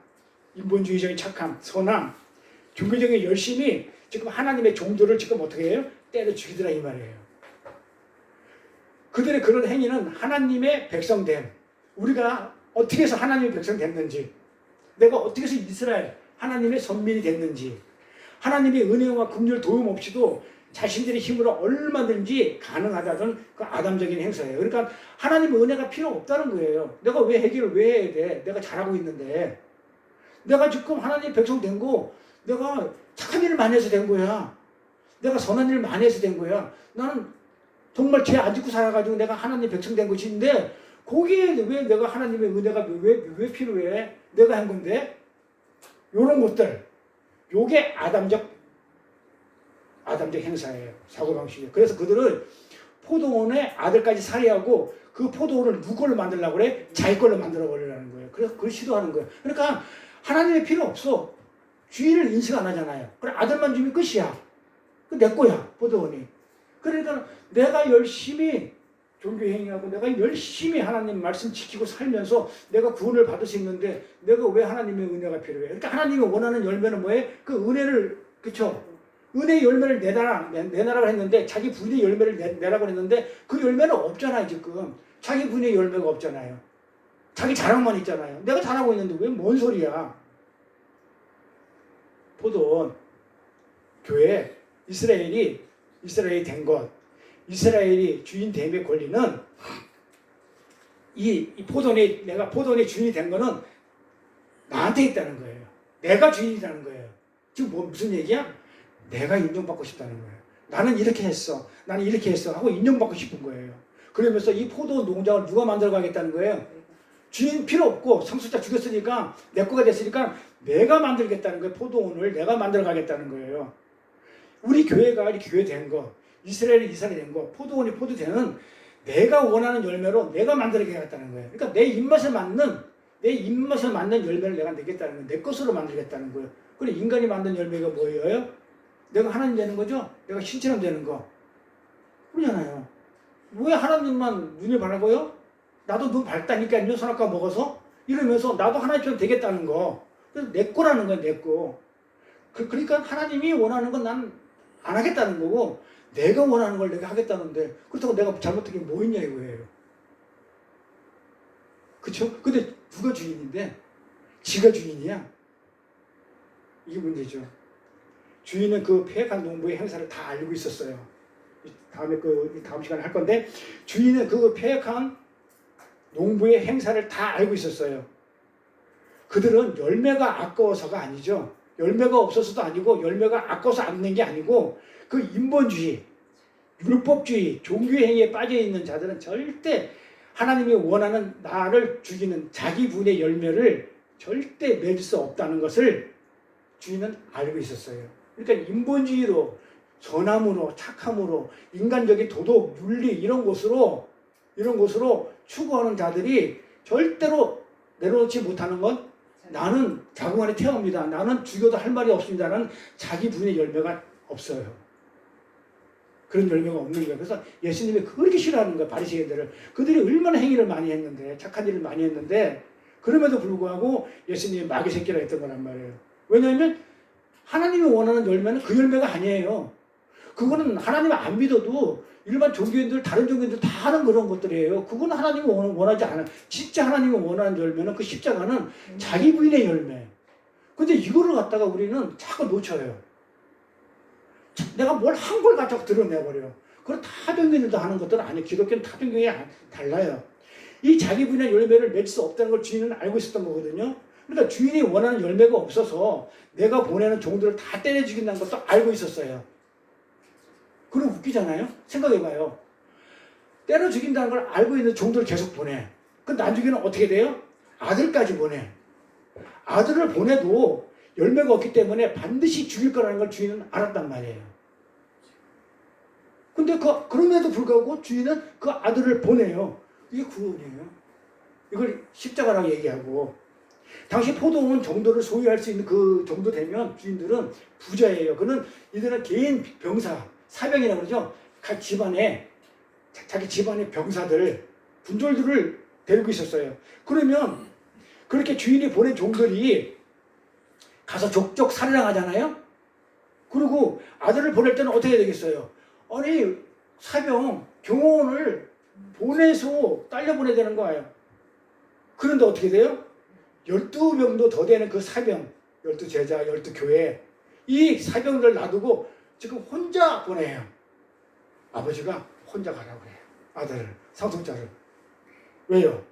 인본주의적인 착함, 선함, 종교적인 열심이 지금 하나님의 종들을 지금 어떻게 해요? 때려 죽이더라 이 말이에요. 그들의 그런 행위는 하나님의 백성됨, 우리가 어떻게 해서 하나님의 백성 됐는지, 내가 어떻게 해서 이스라엘 하나님의 선민이 됐는지, 하나님의 은혜와 긍휼 도움 없이도 자신들의 힘으로 얼마든지 가능하다는 그 아담적인 행사예요. 그러니까 하나님의 은혜가 필요 없다는 거예요. 내가 왜 해결을 왜 해야 돼? 내가 잘하고 있는데. 내가 지금 하나님 백성 된 거, 내가 착한 일을 많이 해서 된 거야. 내가 선한 일을 많이 해서 된 거야. 나는 정말 죄 안 짓고 살아가지고 내가 하나님 백성 된 것인데 거기에 왜 내가 하나님의 은혜가 왜 필요해? 내가 한 건데? 요런 것들. 요게 아담적 행사예요. 사고방식이에요. 그래서 그들은 포도원의 아들까지 살해하고 그 포도원을 누구 걸로 만들려고 그래? 자기 걸로 만들어 버리려는 거예요. 그래서 그걸 시도하는 거예요. 그러니까 하나님의 필요 없어. 주인을 인식 안 하잖아요. 그래 아들만 주면 끝이야. 그 내 거야, 포도원이. 그러니까 내가 열심히 종교행위하고 내가 열심히 하나님 말씀 지키고 살면서 내가 구원을 받을 수 있는데 내가 왜 하나님의 은혜가 필요해? 그러니까 하나님이 원하는 열매는 뭐예요? 그 은혜를, 그쵸? 은혜의 열매를 내놔라고 했는데 자기 부인의 열매를 내라고 했는데 그 열매는 없잖아요, 지금. 자기 부인의 열매가 없잖아요. 자기 자랑만 있잖아요. 내가 잘하고 있는데 왜 뭔 소리야? 포도원, 교회, 이스라엘이 된 것, 이스라엘이 주인 됨의 권리는 이 포도원의, 내가 포도원의 주인이 된 거는 나한테 있다는 거예요. 내가 주인이라는 거예요. 지금 무슨 얘기야? 내가 인정받고 싶다는 거예요. 나는 이렇게 했어. 나는 이렇게 했어. 하고 인정받고 싶은 거예요. 그러면서 이 포도 농장을 누가 만들어 가겠다는 거예요? 주인 필요 없고 상속자 죽였으니까 내 거가 됐으니까 내가 만들겠다는 거예요. 포도원을 내가 만들어 가겠다는 거예요. 우리 교회가 이렇게 교회 된 거, 이스라엘이 된 거, 포도원이 포도되는 내가 원하는 열매로 내가 만들어가겠다는 거예요. 그러니까 내 입맛에 맞는 열매를 내가 내겠다는 거예요. 내 것으로 만들겠다는 거예요. 그리고 인간이 만든 열매가 뭐예요? 내가 하나님 되는 거죠? 내가 신처럼 되는 거. 그러잖아요. 왜 하나님만 눈이 밝아요? 나도 눈 밝다니까요. 선악과 먹어서. 이러면서 나도 하나님처럼 되겠다는 거. 그래서 내 거라는 거야, 내 거. 그러니까 하나님이 원하는 건 난 안 하겠다는 거고 내가 원하는 걸 내가 하겠다는데 그렇다고 내가 잘못한 게 뭐 있냐 이거예요. 그쵸? 근데 누가 주인인데? 지가 주인이야? 이게 문제죠. 주인은 그 폐역한 농부의 행사를 다 알고 있었어요. 다음 시간에 할 건데 주인은 그 폐역한 농부의 행사를 다 알고 있었어요. 그들은 열매가 아까워서가 아니죠. 열매가 없어서도 아니고 열매가 아까워서 안 낸 게 아니고 그 인본주의, 율법주의, 종교의 행위에 빠져 있는 자들은 절대 하나님이 원하는 나를 죽이는 자기 분의 열매를 절대 맺을 수 없다는 것을 주인은 알고 있었어요. 그러니까 인본주의로, 선함으로, 착함으로, 인간적인 도덕, 윤리 이런 것으로 추구하는 자들이 절대로 내려놓지 못하는 건 나는 자궁 안에 태어납니다. 나는 죽여도 할 말이 없습니다라는 자기 분의 열매가 없어요. 그런 열매가 없는 거예요. 그래서 예수님이 그렇게 싫어하는 거예요. 바리새인들을. 그들이 얼마나 행위를 많이 했는데, 착한 일을 많이 했는데, 그럼에도 불구하고 예수님이 마귀 새끼라 했던 거란 말이에요. 왜냐하면 하나님이 원하는 열매는 그 열매가 아니에요. 그거는 하나님 안 믿어도 일반 종교인들, 다른 종교인들 다 하는 그런 것들이에요. 그건 하나님이 원하지 않아요. 진짜 하나님이 원하는 열매는 그 십자가는 자기 부인의 열매. 근데 이거를 갖다가 우리는 자꾸 놓쳐요. 내가 뭘 한 걸 가지고 드러내버려요. 그건 타 종교인들도 하는 것들은 아니에요. 기독교는 타 종교에 달라요. 이 자기 분야 열매를 맺을 수 없다는 걸 주인은 알고 있었던 거거든요. 그러니까 주인이 원하는 열매가 없어서 내가 보내는 종들을 다 때려 죽인다는 것도 알고 있었어요. 그럼 웃기잖아요? 생각해봐요. 때려 죽인다는 걸 알고 있는 종들을 계속 보내. 그 나중에는 어떻게 돼요? 아들까지 보내. 아들을 보내도 열매가 없기 때문에 반드시 죽일 거라는 걸 주인은 알았단 말이에요. 근데 그럼에도 불구하고 주인은 그 아들을 보내요. 이게 구원이에요. 이걸 십자가라고 얘기하고. 당시 포도원 정도를 소유할 수 있는 그 정도 되면 주인들은 부자예요. 그는 이들은 개인 병사, 사병이라고 그러죠. 각 집안에, 자기 집안의 병사들, 군졸들을 데리고 있었어요. 그러면 그렇게 주인이 보낸 종들이 가서 족족 살해당하잖아요. 그리고 아들을 보낼 때는 어떻게 되겠어요? 아니 사병, 경호원을 보내서 딸려보내야 되는 거예요. 그런데 어떻게 돼요? 12명도 더 되는 그 사병, 12제자, 12교회 이 사병들 놔두고 지금 혼자 보내요. 아버지가 혼자 가라고 해요. 아들을, 상속자를. 왜요?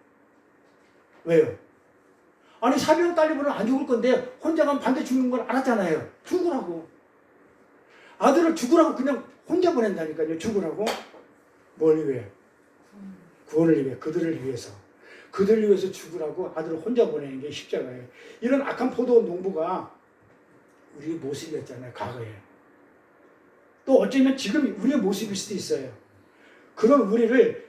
아니 사병 딸려보면 안 죽을 건데 혼자 가면 반대 죽는 걸 알았잖아요. 죽으라고. 아들을 죽으라고 그냥 혼자 보낸다니까요. 죽으라고. 뭘 위해? 구원을 위해. 그들을 위해서. 그들을 위해서 죽으라고 아들을 혼자 보내는 게 십자가예요. 이런 악한 포도 농부가 우리 모습이었잖아요. 과거에. 또 어쩌면 지금 우리의 모습일 수도 있어요. 그런 우리를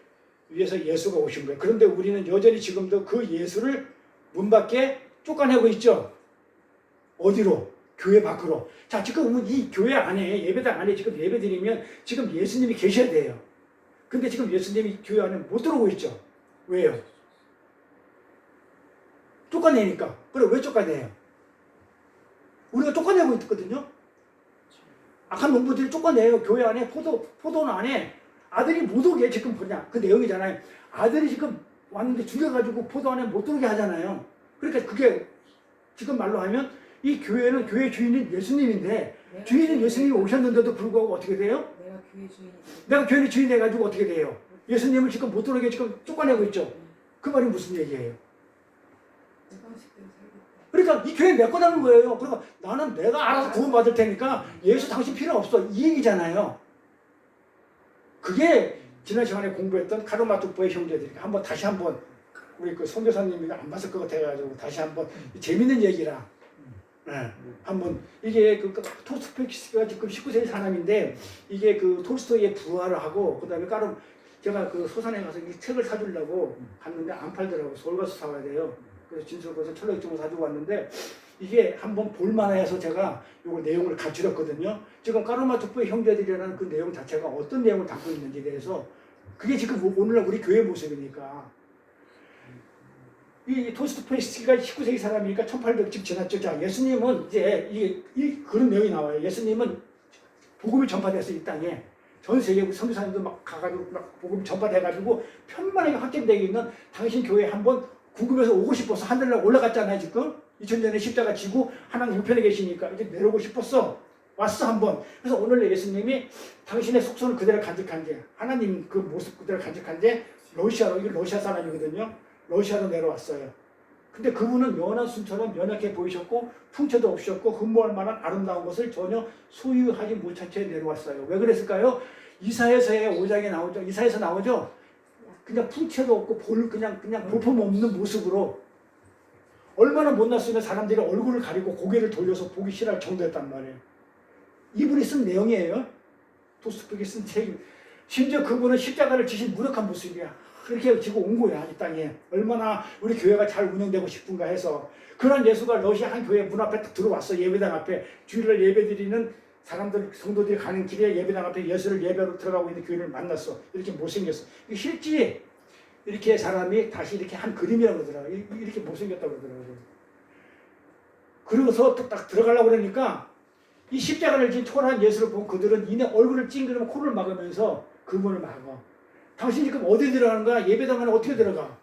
위해서 예수가 오신 거예요. 그런데 우리는 여전히 지금도 그 예수를 문 밖에 쫓아내고 있죠. 어디로? 교회 밖으로. 자, 지금 이 교회 안에, 예배당 안에 지금 예배 드리면 지금 예수님이 계셔야 돼요. 근데 지금 예수님이 교회 안에 못 들어오고 있죠. 왜요? 쫓아내니까. 그래, 왜 쫓아내요? 우리가 쫓아내고 있거든요. 악한 농부들이 쫓아내요. 교회 안에, 포도원 안에 아들이 못 오게 지금 보냐. 그 내용이잖아요. 아들이 지금 왔는데 죽여가지고 포도 안에 못 들어오게 하잖아요. 그러니까 그게 지금 말로 하면 이 교회는 교회 주인인 예수님인데 주인은 예수님이 오셨는데도 불구하고 어떻게 돼요? 내가 교회 주인 돼가지고 어떻게 돼요? 예수님을 지금 못 들어오게 지금 쫓아내고 있죠. 그 말이 무슨 얘기예요? 그러니까 이 교회 내 거라는 거예요. 그러니까 나는 내가 알아서 구원받을 테니까 예수 당신 필요 없어. 이 얘기잖아요. 그게 지난 시간에 공부했던 가르마tuk보의 형제들이 다시 한번 우리 그 선교사님이 안 봤을 것 같아가지고 다시 한번 재밌는 얘기라. 네. 한번 이게 그 토스토이가 지금 19세기 사람인데 이게 그 톨스토이의 부활을 하고 그다음에 제가 그 소산에 가서 이 책을 사주려고 갔는데 안 팔더라고. 서울 가서 사와야 돼요. 그래서 진솔 가서 철학점을 사주고 왔는데 이게 한번 볼만해서 제가 요거 내용을 갖추렸거든요. 지금 가르마tuk보의 형제들이라는 그 내용 자체가 어떤 내용을 담고 있는지에 대해서 그게 지금 오늘날 우리 교회 모습이니까. 이 토스토이가 19세기 사람이니까 1800쯤 지났죠. 자, 예수님은 이제 그런 내용이 나와요. 예수님은 복음이 전파돼서 이 땅에 전 세계 선교사님도 막 가가지고 막 복음이 전파돼가지고 편만하게 확장되어 있는 당신 교회에 한번 궁금해서 오고 싶어서 하늘로 올라갔잖아요. 지금 2000년에 십자가 지고 하나님 우편에 계시니까 이제 내려오고 싶었어. 왔어 한번. 그래서 오늘 예수님이 당신의 속성을 그대로 간직한 게 하나님 그 모습 그대로 간직한 게 러시아로, 이게 러시아 사람이거든요. 러시아로 내려왔어요. 근데 그분은 연한 순처럼 연약해 보이셨고 풍채도 없으셨고 흠모할 만한 아름다운 것을 전혀 소유하지 못한 채 내려왔어요. 왜 그랬을까요? 이사야서의 5장에 나오죠. 이사야서 나오죠. 그냥 풍채도 없고 그냥 볼품 없는 모습으로 얼마나 못났으면 사람들이 얼굴을 가리고 고개를 돌려서 보기 싫어할 정도였단 말이에요. 이분이 쓴 내용이에요. 도스토옙스키 쓴 책. 심지어 그분은 십자가를 지신 무력한 모습이야. 그렇게 지고 온 거야, 이 땅에. 얼마나 우리 교회가 잘 운영되고 싶은가 해서. 그런 예수가 러시아 한 교회 문 앞에 딱 들어왔어. 예배당 앞에. 주일날 예배드리는 사람들, 성도들이 가는 길에 예배당 앞에 예수를 예배로 들어가고 있는 교회를 만났어. 이렇게 못생겼어. 실제 이렇게 사람이 다시 이렇게 한 그림이라고 그러더라고요. 이렇게 못생겼다고 그러더라고요. 그러고서 또 딱 들어가려고 그러니까 이 십자가를 진 초라한 예수를 본 그들은 이내 얼굴을 찡그리면 코를 막으면서 그분을 막아. 당신 지금 어디 들어가는 거야? 예배당 안에 어떻게 들어가?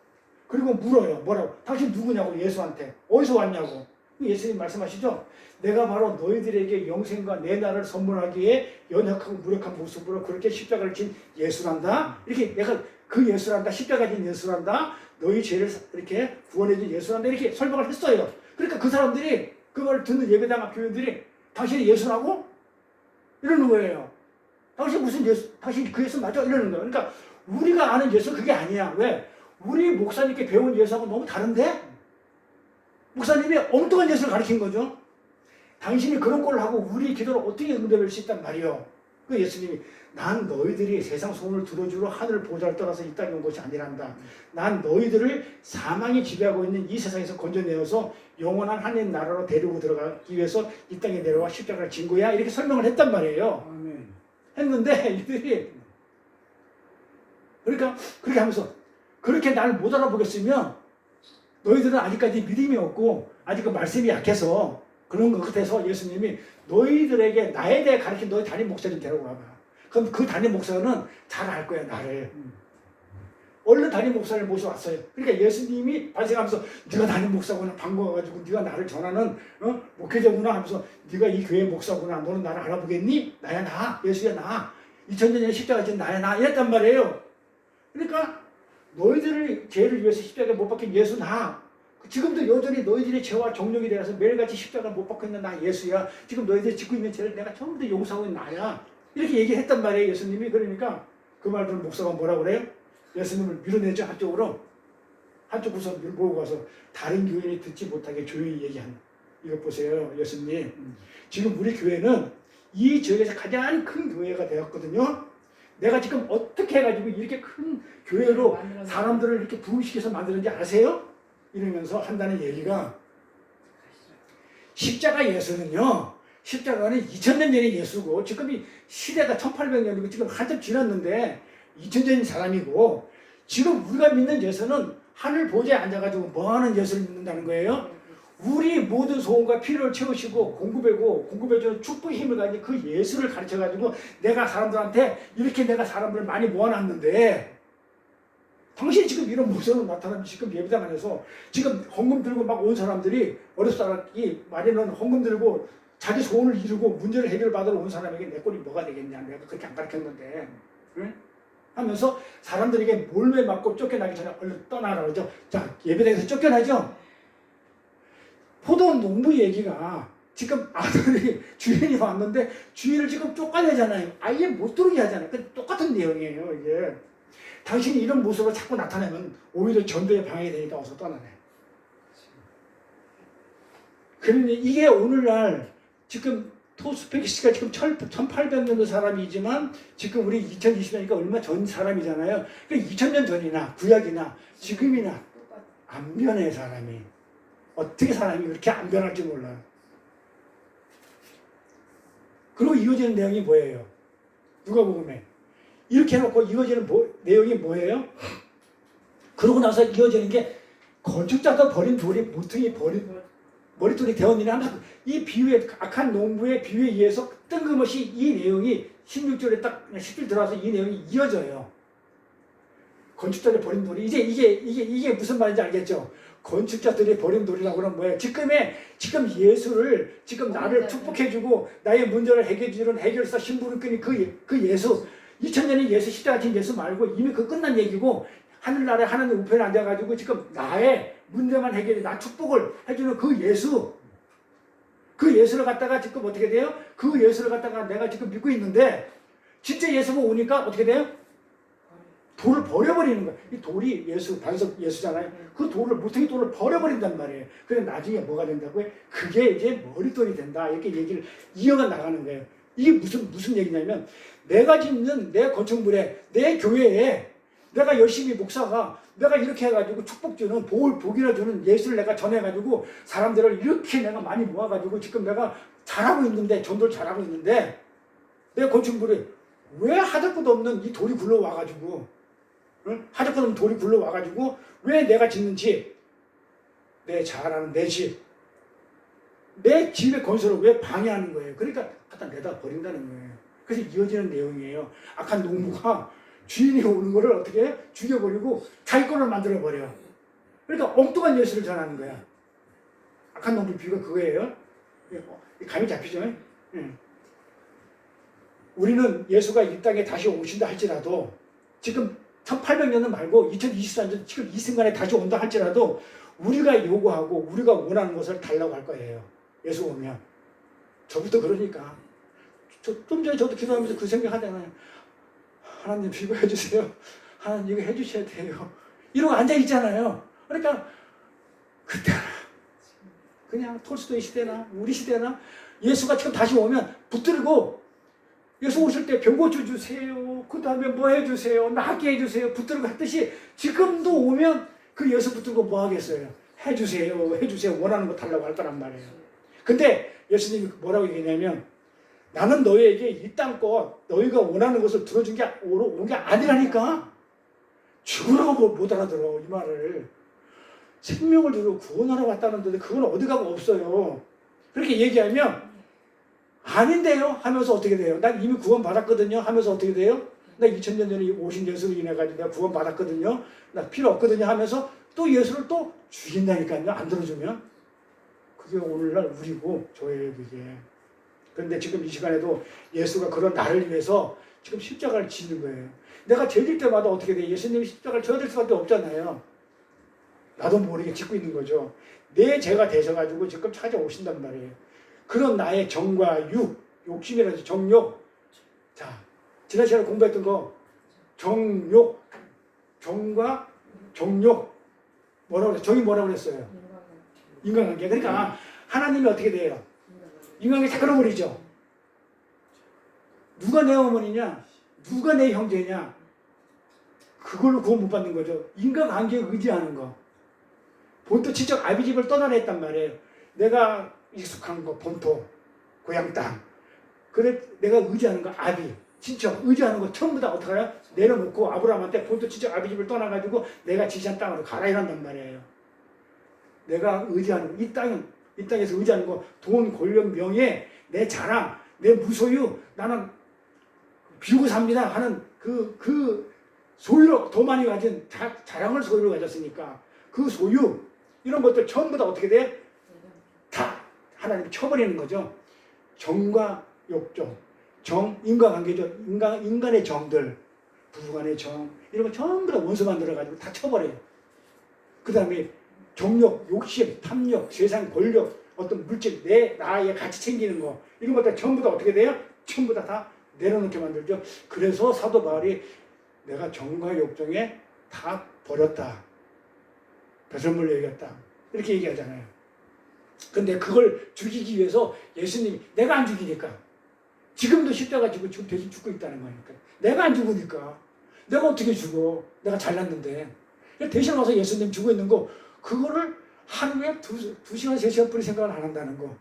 그리고 물어요. 뭐라고? 당신 누구냐고 예수한테. 어디서 왔냐고. 예수님 말씀하시죠? 내가 바로 너희들에게 영생과 내 나라를 선물하기에 연약하고 무력한 모습으로 그렇게 십자가를 진 예수란다. 이렇게 내가 그 예수란다. 십자가 진 예수란다. 너희 죄를 이렇게 구원해준 예수란다. 이렇게 설명을 했어요. 그러니까 그 사람들이 그 말을 듣는 예배당 앞 교인들이 당신이 예수라고? 이러는 거예요. 당신 무슨 예수, 당신 그 예수 맞아? 이러는 거예요. 그러니까 우리가 아는 예수 그게 아니야. 왜? 우리 목사님께 배운 예수하고 너무 다른데? 목사님이 엉뚱한 예수를 가르친 거죠. 당신이 그런 꼴을 하고 우리 기도를 어떻게 응답할 수 있단 말이요. 그 예수님이 난 너희들이 세상 소원을 들어주러 하늘 보좌를 떠나서 이 땅에 온 것이 아니란다. 난 너희들을 사망이 지배하고 있는 이 세상에서 건져내어서 영원한 하나님 나라로 데리고 들어가기 위해서 이 땅에 내려와 십자가를 진 거야. 이렇게 설명을 했단 말이에요. 아멘. 했는데 이들이 그러니까 그렇게 하면서 그렇게 나를 못 알아보겠으면 너희들은 아직까지 믿음이 없고 아직 그 말씀이 약해서 그런 것 같아서 예수님이 너희들에게 나에 대해 가르친 너희 담임 목사 좀 데려고 와봐. 그럼 그 담임 목사는 잘 알 거야 나를. 얼른 담임 목사를 모셔왔어요. 그러니까 예수님이 발생하면서 네가 담임 목사구나 반가워가지고 네가 나를 전하는 목회자구나 하면서 네가 이 교회 목사구나 너는 나를 알아보겠니? 나야 나 예수야 나 2000년에 십자가 진 나야 나 이랬단 말이에요. 그러니까 너희들을 죄를 위해서 십자가에 못 박힌 예수 나 지금도 여전히 너희들의 죄와 정욕이 되어서 매일같이 십자가를 못 박혀 있는 나 예수야. 지금 너희들이 짓고 있는 죄를 내가 전부 다 용서하고 있는 나야. 이렇게 얘기했단 말이에요 예수님이. 그러니까 그 말 들은 목사가 뭐라 그래요? 예수님을 밀어내죠 한쪽으로. 한쪽으로 몰고 가서 다른 교인이 듣지 못하게 조용히 얘기하는. 이것 보세요 예수님. 지금 우리 교회는 이 지역에서 가장 큰 교회가 되었거든요. 내가 지금 어떻게 해가지고 이렇게 큰 교회로 사람들을 이렇게 부흥시켜서 만드는지 아세요? 이러면서 한다는 얘기가 십자가 예수는요. 십자가는 2000년 전의 예수고 지금 이 시대가 1800년이고 지금 한참 지났는데 2000년 사람이고 지금 우리가 믿는 예수는 하늘 보좌에 앉아가지고 뭐하는 예수를 믿는다는 거예요? 우리 모든 소원과 필요를 채우시고 공급해주는 축복의 힘을 가진 그 예수를 가르쳐가지고 내가 사람들한테 이렇게 내가 사람들을 많이 모아놨는데 당신이 지금 이런 모습으로 나타나면 지금 예배당 안에서 지금 헌금 들고 막 온 사람들이 어렵사람이 말에는 헌금 들고 자기 소원을 이루고 문제를 해결받으러 온 사람에게 내 꼴이 뭐가 되겠냐 내가 그렇게 안 가르쳤는데 응? 하면서 사람들에게 몰매 맞고 쫓겨나기 전에 얼른 떠나라 그러죠. 자 예배당에서 쫓겨나죠. 포도원 농부 얘기가 지금 아들이 주인이 왔는데 주인을 지금 쫓아내잖아요. 아예 못 들어오게 하잖아요. 똑같은 내용이에요 이게. 당신이 이런 모습으로 자꾸 나타내면 오히려 전도에 방해가 되니까 어서 떠나네. 그러니 이게 오늘날 지금 도스토옙스키가 지금 1800년도 사람이지만 지금 우리 2020년이니까 얼마 전 사람이잖아요. 그러니까 2000년 전이나 구약이나 지금이나 안 변해 사람이. 어떻게 사람이 그렇게 안 변할지 몰라요. 그리고 이어지는 내용이 뭐예요? 누가복음에 이렇게 해놓고 이어지는 내용이 뭐예요? 그러고 나서 이어지는 게 건축자가 버린 돌이 모퉁이 버린 머리통이 되었느냐 이 비유에 악한 농부의 비유에 의해서 뜬금없이 이 내용이 16절에 딱 10절 들어와서 이 내용이 이어져요. 건축자들이 버린 돌이 이게 무슨 말인지 알겠죠? 건축자들이 버린 돌이라고 하면 뭐예요? 지금 예수를 지금 나를 축복해주고 나의 문제를 해결해주는 해결사 신부를 끄니 그 예수 2000년의 예수 십자가 진 예수 말고 이미 그 끝난 얘기고 하늘나라에 하나님 우편에 앉아가지고 지금 나의 문제만 해결해 나 축복을 해주는 그 예수 그 예수를 갖다가 지금 어떻게 돼요? 그 예수를 갖다가 내가 지금 믿고 있는데 진짜 예수가 오니까 어떻게 돼요? 돌을 버려버리는 거야. 이 돌이 예수, 반석 예수잖아요. 그 돌을, 무탱이 돌을 버려버린단 말이에요. 그래 나중에 뭐가 된다고요? 그게 이제 머릿돌이 된다. 이렇게 얘기를 이어가 나가는 거예요. 이게 무슨 얘기냐면, 내가 짓는 내 건축물에, 내 교회에, 내가 열심히 목사가, 내가 이렇게 해가지고 축복 주는, 복이나 주는 예수를 내가 전해가지고, 사람들을 이렇게 내가 많이 모아가지고, 지금 내가 잘하고 있는데, 전도를 잘하고 있는데, 내 건축물에 왜 하잘것도 없는 이 돌이 굴러와가지고, 응? 하잘것 없는 돌이 굴러와가지고, 왜 내가 짓는 집, 내 잘하는 내 집, 내 집의 건설을 왜 방해하는 거예요? 그러니까 갖다 내다 버린다는 거예요. 그래서 이어지는 내용이에요. 악한 농부가 주인이 오는 거를 어떻게 해? 죽여버리고 자기 거를 만들어버려. 그러니까 엉뚱한 예수를 전하는 거야. 악한 농부 비유가 그거예요. 감이 잡히죠? 우리는 예수가 이 땅에 다시 오신다 할지라도, 지금 1800년은 말고 2024년 지금 이 순간에 다시 온다 할지라도, 우리가 요구하고 우리가 원하는 것을 달라고 할 거예요. 예수 오면. 저부터 그러니까. 좀 전에 저도 기도하면서 그 생각 하잖아요. 하나님 이거 해주세요. 하나님 이거 해주셔야 돼요. 이러고 앉아있잖아요. 그러니까 그때나 그냥 톨스토이 시대나 우리 시대나 예수가 지금 다시 오면 붙들고, 예수 오실 때 병고쳐 주세요. 그 다음에 뭐 해주세요. 낫게 해주세요. 붙들고 했듯이 지금도 오면 그 예수 붙들고 뭐 하겠어요. 해주세요. 해주세요. 원하는 거 달라고 할 거란 말이에요. 근데 예수님이 뭐라고 얘기냐면, 나는 너희에게 이 땅껏 너희가 원하는 것을 들어준 게 온 게 아니라니까. 죽으라고 못 알아들어 이 말을. 생명을 주고 구원하러 왔다는데 그건 어디 가고 없어요. 그렇게 얘기하면 아닌데요 하면서 어떻게 돼요? 난 이미 구원 받았거든요 하면서 어떻게 돼요? 나 2000년 전에 오신 예수로 인해 가지고 내가 구원 받았거든요. 나 필요 없거든요 하면서 또 예수를 또 죽인다니까요. 안 들어주면. 그게 오늘날 우리고 저예요 그게. 그런데 지금 이 시간에도 예수가 그런 나를 위해서 지금 십자가를 지는 거예요. 내가 죄질 때마다 어떻게 돼? 예수님이 십자가를 져야 될 수밖에 없잖아요. 나도 모르게 짓고 있는 거죠. 내 죄가 되셔가지고 지금 찾아오신단 말이에요. 그런 나의 정과 욕심이라든지 정욕. 자, 지난 시간에 공부했던 거, 정욕, 정과 정욕. 뭐라고 그랬어요? 정이 뭐라고 그랬어요? 인간관계. 그러니까 하나님이 어떻게 돼요? 인간관계 다 끊어버리죠. 누가 내 어머니냐? 누가 내 형제냐? 그걸로 구원 못 받는 거죠. 인간관계에 의지하는 거. 본토 친척 아비집을 떠나려 했단 말이에요. 내가 익숙한 거, 본토, 고향 땅. 그래, 내가 의지하는 거, 아비, 친척, 의지하는 거 전부 다 어떻게 해요? 내려놓고 아브라함한테 본토 친척 아비집을 떠나가지고 내가 지시한 땅으로 가라 이란단 말이에요. 내가 의지하는 거, 이 땅에서 의지하는 거, 돈, 권력, 명예, 내 자랑, 내 무소유, 나는 비우고 삽니다 하는 그 소유로 더 많이 가진 자랑을 소유로 가졌으니까 그 소유, 이런 것들 전부 다 어떻게 돼? 다 하나님이 쳐버리는 거죠. 정과 욕정, 정, 인간관계죠. 인간의 정들, 부부간의 정, 이런 거 전부 다 원수 만들어가지고 다 쳐버려요. 그 다음에 정욕, 욕심, 탐욕, 세상 권력, 어떤 물질, 나의 가치 챙기는 거, 이런 것들 전부 다 어떻게 돼요? 전부 다 내려놓게 만들죠. 그래서 사도 바울이 내가 정과 욕정에 다 버렸다. 배설물 얘기했다. 이렇게 얘기하잖아요. 근데 그걸 죽이기 위해서 예수님이, 내가 안 죽이니까. 지금도 십자가 지고 지금 대신 죽고 있다는 거니까. 내가 안 죽으니까. 내가 어떻게 죽어? 내가 잘났는데. 대신 와서 예수님 죽어 있는 거, 그거를 하루에 2시간, 3시간 뿐이 생각을 안 한다는 거.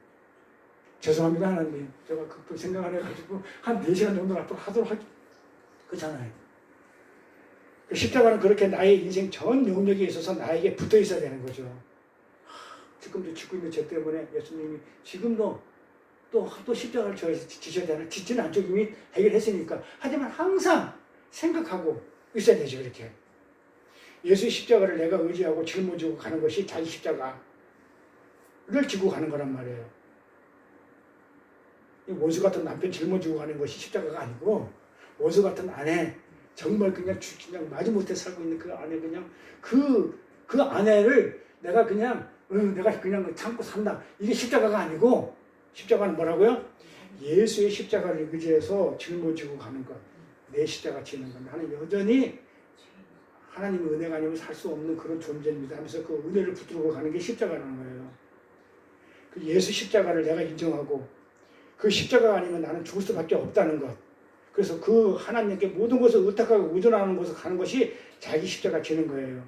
죄송합니다, 하나님. 제가 그걸 생각 안 해가지고 한 4시간 정도 앞으로 하도록 할게요. 그렇잖아요. 십자가는 그렇게 나의 인생 전 영역에 있어서 나에게 붙어 있어야 되는 거죠. 지금도 짓고 있는 죄 때문에 예수님이 지금도 또 십자가를 지셔야 되나? 짓지는 않죠. 이미 해결했으니까. 하지만 항상 생각하고 있어야 되죠. 이렇게. 예수의 십자가를 내가 의지하고 짊어지고 가는 것이 자기 십자가를 지고 가는 거란 말이에요. 원수 같은 남편 짊어지고 가는 것이 십자가가 아니고, 원수 같은 아내, 정말 그냥 마지못해 살고 있는 그 아내, 그냥 그 아내를 내가 그냥 참고 산다. 이게 십자가가 아니고, 십자가는 뭐라고요? 예수의 십자가를 의지해서 짊어지고 가는 것. 내 십자가 지는 겁니다. 하나님 여전히 하나님의 은혜가 아니면 살 수 없는 그런 존재입니다 하면서 그 은혜를 붙들고 가는 게 십자가라는 거예요. 그 예수 십자가를 내가 인정하고 그 십자가가 아니면 나는 죽을 수밖에 없다는 것. 그래서 그 하나님께 모든 것을 의탁하고 의존하는 것을 가는 것이 자기 십자가 지는 거예요.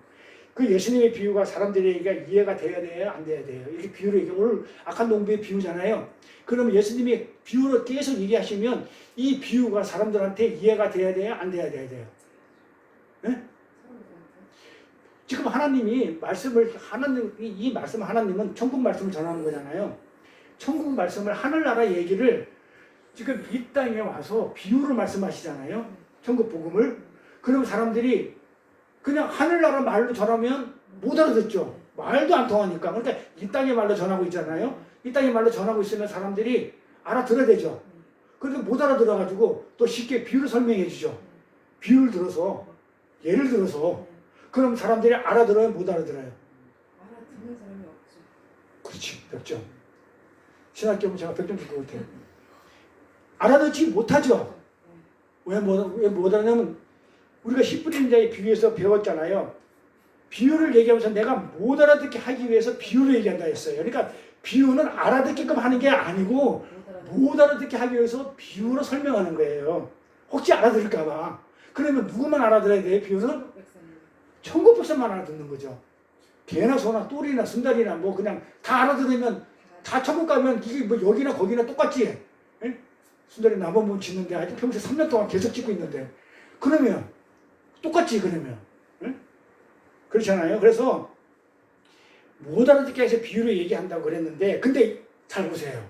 그 예수님의 비유가 사람들에게 이해가 돼야 돼요? 안 돼야 돼요? 이렇게 비유를 얘기해. 오늘 악한 농부의 비유잖아요. 그러면 예수님이 비유로 계속 얘기하시면 이 비유가 사람들한테 이해가 돼야 돼요? 안 돼야 돼요? 네? 지금 하나님이 이 말씀 하나님은 천국 말씀을 전하는 거잖아요. 천국 말씀을 하늘나라 얘기를 지금 이 땅에 와서 비유로 말씀하시잖아요. 천국 복음을. 그럼 사람들이 그냥 하늘나라 말로 전하면 못 알아듣죠. 말도 안 통하니까. 그러니까 이 땅의 말로 전하고 있잖아요. 이 땅의 말로 전하고 있으면 사람들이 알아들어야 되죠. 그런데 못 알아들어가지고 또 쉽게 비유를 설명해 주죠. 비유를 들어서, 예를 들어서. 그럼 사람들이 알아들어요? 못 알아들어요? 알아듣는 사람이 없죠. 그렇지. 100점. 신학교면 제가 100점 줄 것 같아요. 알아듣지 못하죠. 왜 못 알아냐면 우리가 히브리 자의 비유에서 배웠잖아요. 비유를 얘기하면서 내가 못 알아듣게 하기 위해서 비유를 얘기한다 했어요. 그러니까 비유는 알아듣게끔 하는 게 아니고 못 알아듣게 하기 위해서 비유로 설명하는 거예요. 혹시 알아들을까 봐. 그러면 누구만 알아들어야 돼요? 비유는? 천국 백성만 알아듣는 거죠. 개나 소나 똘이나 순달이나 뭐 그냥 다 알아들으면 다 천국 가면 이게 뭐 여기나 거기나 똑같지. 에? 순달이 나무문 짓는데 아직 평소에 3년 동안 계속 짓고 있는데 그러면 똑같지 그러면. 에? 그렇잖아요. 그래서 못 알아듣게 해서 비유로 얘기한다고 그랬는데 근데 잘 보세요.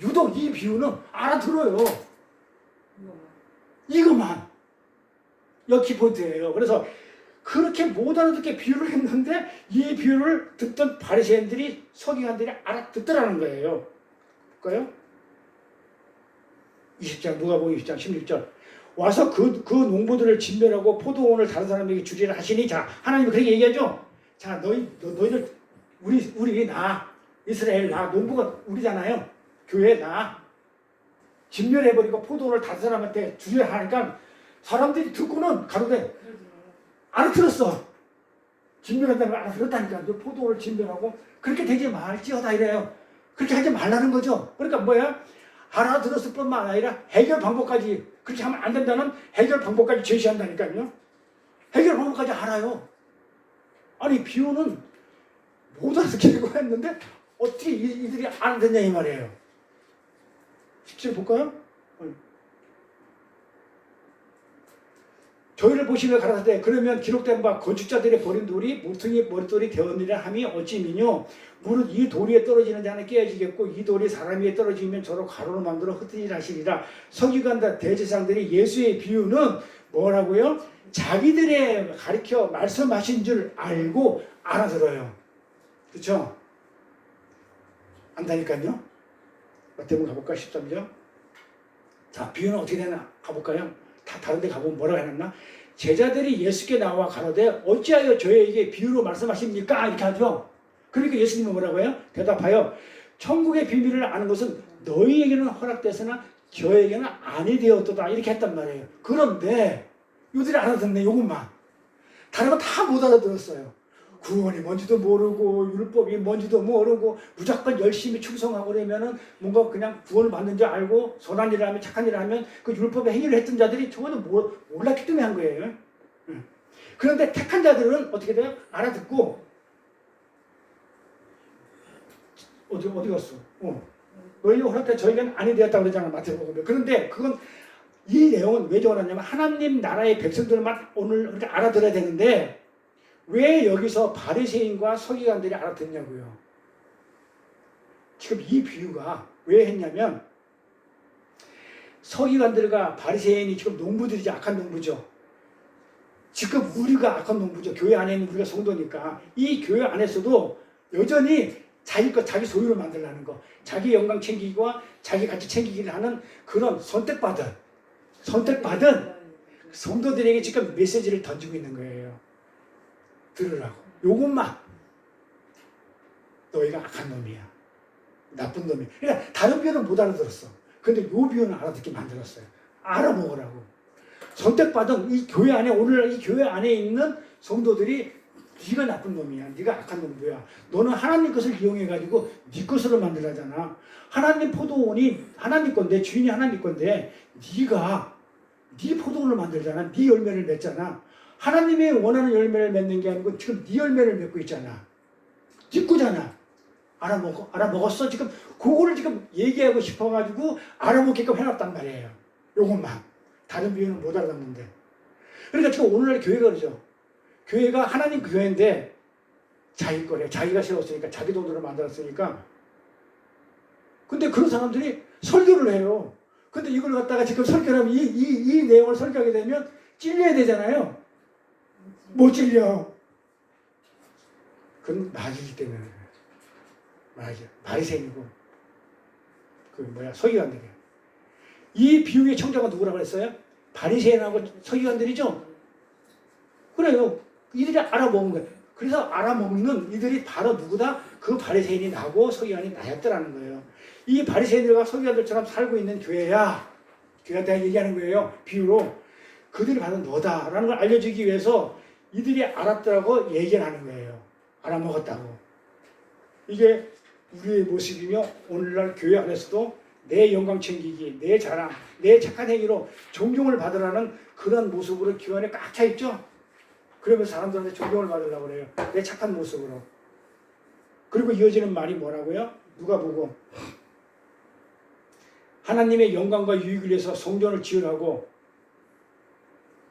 유독 이 비유는 알아들어요. 이것만. 여기 키포인트예요. 그래서 그렇게 못 알아듣게 비유를 했는데 이 비유를 듣던 바리새인들이 서기관들이 알아듣더라는 거예요. 볼까요? 20장 누가복음 20장 16절 와서 그 농부들을 진멸하고 포도원을 다른 사람에게 주리라 하시니 자 하나님이 그렇게 얘기하죠. 자 너희들 우리 나 이스라엘 나 농부가 우리잖아요. 교회 나 진멸해버리고 포도원을 다른 사람한테 주리라 하니까 사람들이 듣고는 가로되 알아들었어. 진멸한다는 걸 알아들었다니까. 너 포도를 진멸하고 그렇게 되지 말지어다 이래요. 그렇게 하지 말라는 거죠. 그러니까 뭐야? 알아들었을 뿐만 아니라 해결 방법까지 그렇게 하면 안 된다는 해결 방법까지 제시한다니까요. 해결 방법까지 알아요. 아니 비유는 못 알아듣게 했는데 어떻게 이들이 알아듣냐 이 말이에요. 17 볼까요? 저희를 보시며 가라사대 그러면 기록된 바 건축자들의 버린 돌이 모퉁이 머릿돌이 되었느냐 함이 어찌미뇨 무릇 이 돌 위에 떨어지는 자는 깨어지겠고 이 돌이 사람 위에 떨어지면 저로 가루로 만들어 흩어지라 하시리라. 서기관과 대제사장들이 예수의 비유는 뭐라고요? 자기들의 가르쳐 말씀하신 줄 알고 알아들어요. 그렇죠? 안다니까요. 마태복음 가볼까? 13절. 자 비유는 어떻게 되나 가볼까요? 다 다른 데 가보면 뭐라고 해놨나? 제자들이 예수께 나와 가로되 어찌하여 저에게 비유로 말씀하십니까? 이렇게 하죠. 그러니까 예수님은 뭐라고 해요? 대답하여 천국의 비밀을 아는 것은 너희에게는 허락되으나 저에게는 아니 되었도다 이렇게 했단 말이에요. 그런데 요들이 알아듣네. 요것만. 다른 거 다 못 알아들었어요. 구원이 뭔지도 모르고 율법이 뭔지도 모르고 무조건 열심히 충성하고 그러면은 뭔가 그냥 구원을 받는 줄 알고 선한 일을 하면 착한 일을 하면 그 율법의 행위를 했던 자들이 저거는 몰랐기 때문에 한 거예요. 그런데 택한 자들은 어떻게 돼요? 알아듣고 어디 갔어? 너희 허락대 저희는 아니 되었다고 그러잖아 마태복음에. 그런데 그건 이 내용은 왜 적어놨냐면 하나님 나라의 백성들만 오늘 그렇게 알아들어야 되는데 왜 여기서 바리새인과 서기관들이 알아듣냐고요. 지금 이 비유가 왜 했냐면 서기관들과 바리새인이 지금 농부들이지 악한 농부죠. 지금 우리가 악한 농부죠. 교회 안에 있는 우리가 성도니까 이 교회 안에서도 여전히 자기 것 자기 소유로 만들라는 거 자기 영광 챙기기와 자기 가치 챙기기를 하는 그런 선택받은 성도들에게 지금 메시지를 던지고 있는 거예요. 들으라고. 요것만 너희가 악한 놈이야. 나쁜 놈이야. 그러니까 다른 비유는 못 알아들었어. 근데 요 비유는 알아듣게 만들었어요. 알아먹으라고. 선택받은 이 교회 안에 오늘날 이 교회 안에 있는 성도들이 네가 나쁜 놈이야. 네가 악한 놈이야. 너는 하나님 것을 이용해 가지고 네 것으로 만들라잖아. 하나님 포도원이 하나님 건데 주인이 하나님 건데 네가 네 포도원을 만들잖아. 네 열매를 맺잖아. 하나님이 원하는 열매를 맺는 게 아니고 지금 네 열매를 맺고 있잖아. 네 거잖아. 알아먹었어? 지금 그거를 지금 얘기하고 싶어가지고 알아먹게끔 해놨단 말이에요. 요것만. 다른 비유는 못 알아듣는데. 그러니까 지금 오늘날 교회가 그러죠. 교회가 하나님 교회인데 자기 거래. 자기가 세웠으니까 자기 돈으로 만들었으니까. 근데 그런 사람들이 설교를 해요. 근데 이걸 갖다가 지금 설교를 하면 이 내용을 설교하게 되면 찔려야 되잖아요. 못 찔려. 그건 마귀이기 때문에. 마귀. 바리새인이고. 서기관들이에요. 이 비유의 청자가 누구라고 그랬어요? 바리새인하고 서기관들이죠? 그래요. 이들이 알아먹은 거예요. 그래서 알아먹는 이들이 바로 누구다? 그 바리새인이 나고 서기관이 나였더라는 거예요. 이 바리새인들과 서기관들처럼 살고 있는 교회야. 교회한테 얘기하는 거예요. 비유로. 그들이 바로 너다라는 걸 알려주기 위해서 이들이 알았더라고 얘기를 하는 거예요. 알아먹었다고. 이게 우리의 모습이며 오늘날 교회 안에서도 내 영광 챙기기, 내 자랑, 내 착한 행위로 존경을 받으라는 그런 모습으로 교회 안에 꽉 차 있죠. 그러면서 사람들한테 존경을 받으려고 그래요. 내 착한 모습으로. 그리고 이어지는 말이 뭐라고요? 누가 보고 하나님의 영광과 유익을 위해서 성전을 지으라고.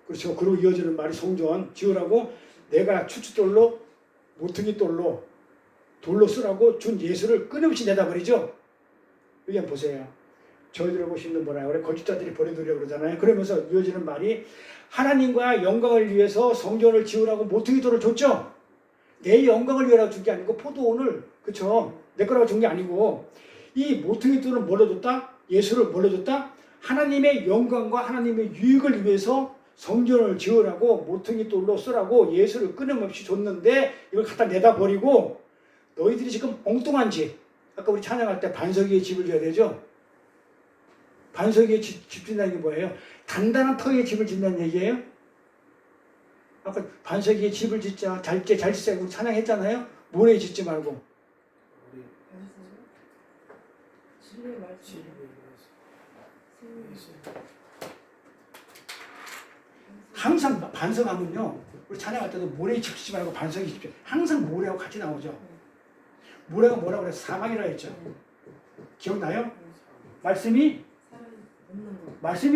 그렇죠. 그리고 이어지는 말이 성전 지으라고 내가 추추돌로 모퉁이 돌로 쓰라고 준 예수를 끊임없이 내다버리죠. 여기 한번 보세요. 저희들 보시면 뭐라 그래? 거짓자들이 버려두려고 그러잖아요. 그러면서 이어지는 말이 하나님과 영광을 위해서 성전을 지으라고 모퉁이 돌을 줬죠. 내 영광을 위하여 준 게 아니고 포도원을, 그렇죠? 내 거라고 준 게 아니고 이 모퉁이 돌을 뭘로 줬다? 예수를 뭘로 줬다? 하나님의 영광과 하나님의 유익을 위해서 성전을 지으라고 모퉁이 돌로 쓰라고 예수를 끊임없이 줬는데 이걸 갖다 내다 버리고 너희들이 지금 엉뚱한 집, 아까 우리 찬양할 때 반석 위에 집을 지어야 되죠? 반석 위에 집 짓는다는 게 뭐예요? 단단한 터 위에 집을 짓는다는 얘기예요? 아까 반석 위에 집을 짓자, 잘 짓자, 우리 찬양했잖아요? 모래에 짓지 말고. 진리의 말씀. 항상 반석하면요, 우리 찬양할 때도 모래에 집 짓지 말고 반석에 짓죠. 항상 모래하고 같이 나오죠. 모래가 뭐라고 그래서 사막이라고 했죠. 기억나요? 말씀이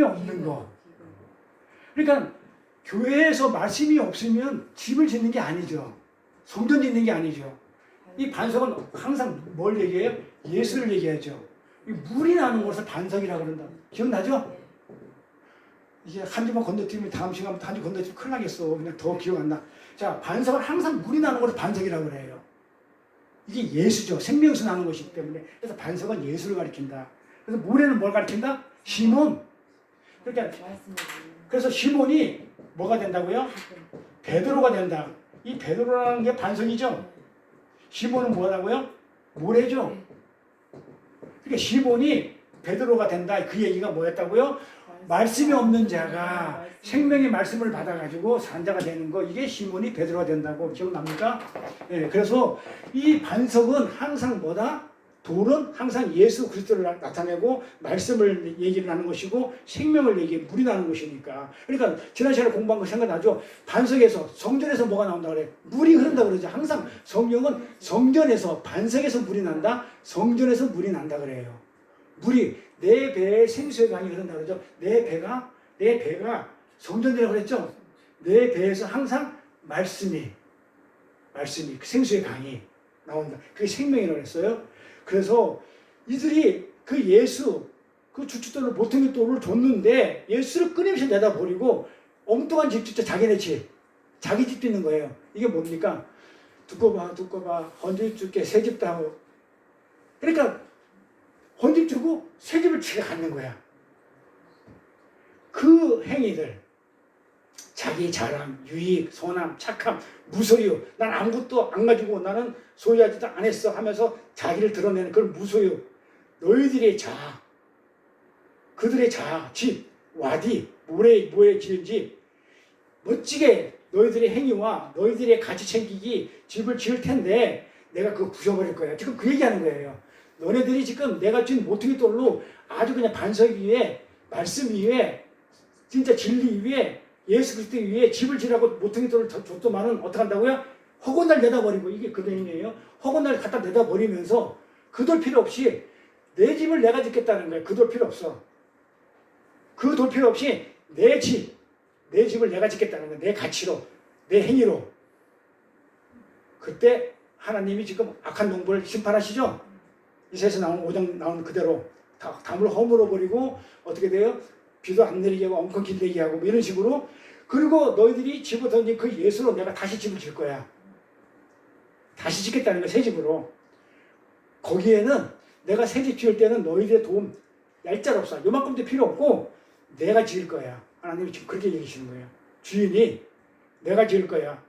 없는 거. 그러니까 교회에서 말씀이 없으면 집을 짓는 게 아니죠. 성전 짓는 게 아니죠. 이 반석은 항상 뭘 얘기해요? 예수를 얘기하죠. 이 물이 나는 것을 반석이라고 그런다. 기억나죠? 이게 한 주만 건너뛰면 다음 시간부터 한 주 건너뛰면 큰일 나겠어. 그냥 더 기억 안 나. 자, 반석은 항상 물이 나는 것을 반석이라고 그래요. 이게 예수죠. 생명에서 나는 것이기 때문에. 그래서 반석은 예수를 가리킨다. 그래서 모래는 뭘 가리킨다? 시몬. 그러니까 그래서 시몬이 뭐가 된다고요? 베드로가 된다. 이 베드로라는 게 반석이죠. 시몬은 뭐라고요? 모래죠. 그러니까 시몬이 베드로가 된다. 그 얘기가 뭐였다고요? 말씀이 없는 자가 생명의 말씀을 받아가지고 산자가 되는 거, 이게 시몬이 베드로가 된다고. 기억납니까? 네, 그래서 이 반석은 항상 뭐다? 돌은 항상 예수 그리스도를 나타내고 말씀을 얘기를 하는 것이고 생명을 물이 나는 것이니까. 그러니까 지난 시간에 공부한 거 생각나죠? 반석에서, 성전에서 뭐가 나온다 그래? 물이 흐른다 그러죠. 항상 성경은 성전에서, 반석에서 물이 난다, 성전에서 물이 난다 그래요. 물이 내 배에 생수의 강이 흐른다 그러죠. 내 배가 성전이라고 그랬죠. 내 배에서 항상 말씀이 생수의 강이 나온다. 그게 생명이라고 했어요. 그래서 이들이 그 예수, 그 주춧돌로 모퉁이 돌을 줬는데 예수를 끊임없이 내다 버리고 엉뚱한 집 짓자. 자기네 집, 자기 집 짓는 거예요. 이게 뭡니까? 두고 봐 헌집 줄게 새 집도 하고. 그러니까 헌집 주고 새 집을 지가 갖는 거야. 그 행위들, 자기 자랑, 유익, 선함, 착함, 무소유, 난 아무것도 안 가지고 나는 소유하지도 않았어 하면서 자기를 드러내는 그걸 무소유. 너희들의 자아, 그들의 자아, 집, 와디 모에 지은 집 멋지게 너희들의 행위와 너희들의 가치 챙기기 집을 지을 텐데 내가 그거 부숴버릴 거야. 지금 그 얘기하는 거예요. 너네들이 지금 내가 준 모퉁이 돌로 아주 그냥 반석 위에 말씀 위에 진짜 진리 위에 예수 그리스도 위에 집을 지라고 모퉁이 돌을 줬더만은 어떻게 한다고요? 허구한 날 내다 버리고 이게 그 내용이에요. 허구한 날 갖다 내다 버리면서 그 돌 필요 없이 내 집을 내가 짓겠다는 거예요. 그 돌 필요 없어. 그 돌 필요 없이 내 집을 내가 짓겠다는 거예요. 내 가치로, 내 행위로. 그때 하나님이 지금 악한 농부를 심판하시죠? 이사야서 나오는 5장 나오는 그대로 담을 허물어 버리고 어떻게 돼요? 비도 안 내리게 하고 엉큼 길내게 하고 뭐 이런 식으로. 그리고 너희들이 집어 던진 그 예수로 내가 다시 집을 질 거야. 다시 짓겠다는 거야. 새 집으로. 거기에는 내가 새 집 지을 때는 너희들의 도움 얄짤없어. 요만큼도 필요 없고 내가 지을 거야. 하나님이 지금 그렇게 얘기하시는 거예요. 주인이 내가 지을 거야.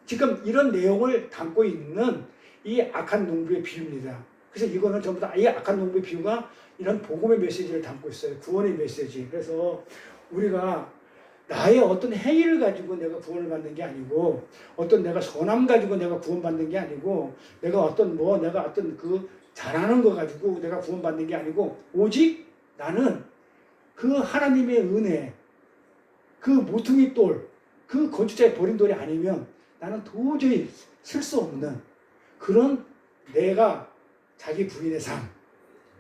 지금 이런 내용을 담고 있는 이 악한 농부의 비유입니다. 그래서 이거는 전부 다 이 악한 농부의 비유가 이런 복음의 메시지를 담고 있어요. 구원의 메시지. 그래서 우리가 나의 어떤 행위를 가지고 내가 구원을 받는 게 아니고 어떤 내가 선함 가지고 내가 구원받는 게 아니고 내가 어떤 그 잘하는 거 가지고 내가 구원받는 게 아니고 오직 나는 그 하나님의 은혜 그 모퉁이 돌 그 건축자의 버린 돌이 아니면 나는 도저히 쓸 수 없는 그런 내가 자기 부인의 삶.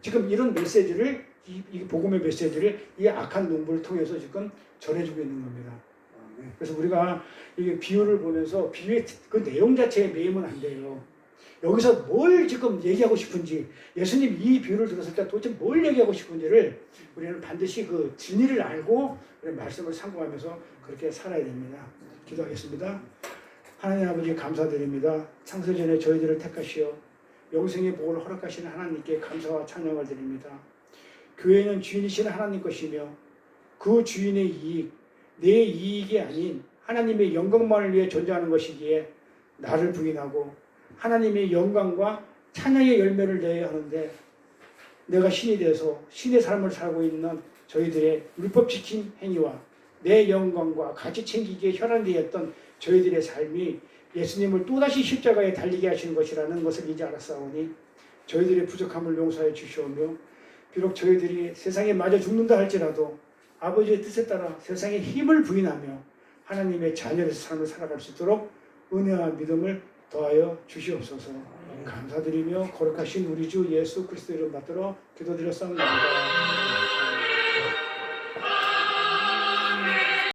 지금 이런 메시지를 이 복음의 메시지를 이 악한 농부를 통해서 지금 전해주고 있는 겁니다. 그래서 우리가 이 비유를 보면서 비유의 그 내용 자체에 매이면 안 돼요. 여기서 뭘 지금 얘기하고 싶은지 예수님 이 비유를 들었을 때 도대체 뭘 얘기하고 싶은지를 우리는 반드시 그 진리를 알고 말씀을 상고하면서 그렇게 살아야 됩니다. 기도하겠습니다. 하나님 아버지 감사드립니다. 창세전에 저희들을 택하시어 영생의 복을 허락하시는 하나님께 감사와 찬양을 드립니다. 교회는 주인이신 하나님 것이며 그 주인의 이익, 내 이익이 아닌 하나님의 영광만을 위해 존재하는 것이기에 나를 부인하고 하나님의 영광과 찬양의 열매를 내야 하는데 내가 신이 돼서 신의 삶을 살고 있는 저희들의 율법 지킨 행위와 내 영광과 가치 챙기기에 혈안되었던 저희들의 삶이 예수님을 또다시 십자가에 달리게 하시는 것이라는 것을 이제 알았사오니 저희들의 부족함을 용서해 주시오며 비록 저희들이 세상에 맞아 죽는다 할지라도 아버지의 뜻에 따라 세상의 힘을 부인하며 하나님의 자녀의 삶을 살아갈 수 있도록 은혜와 믿음을 더하여 주시옵소서. 감사드리며 거룩하신 우리 주 예수 그리스도 이름 받들어 기도드렸사옵나이다.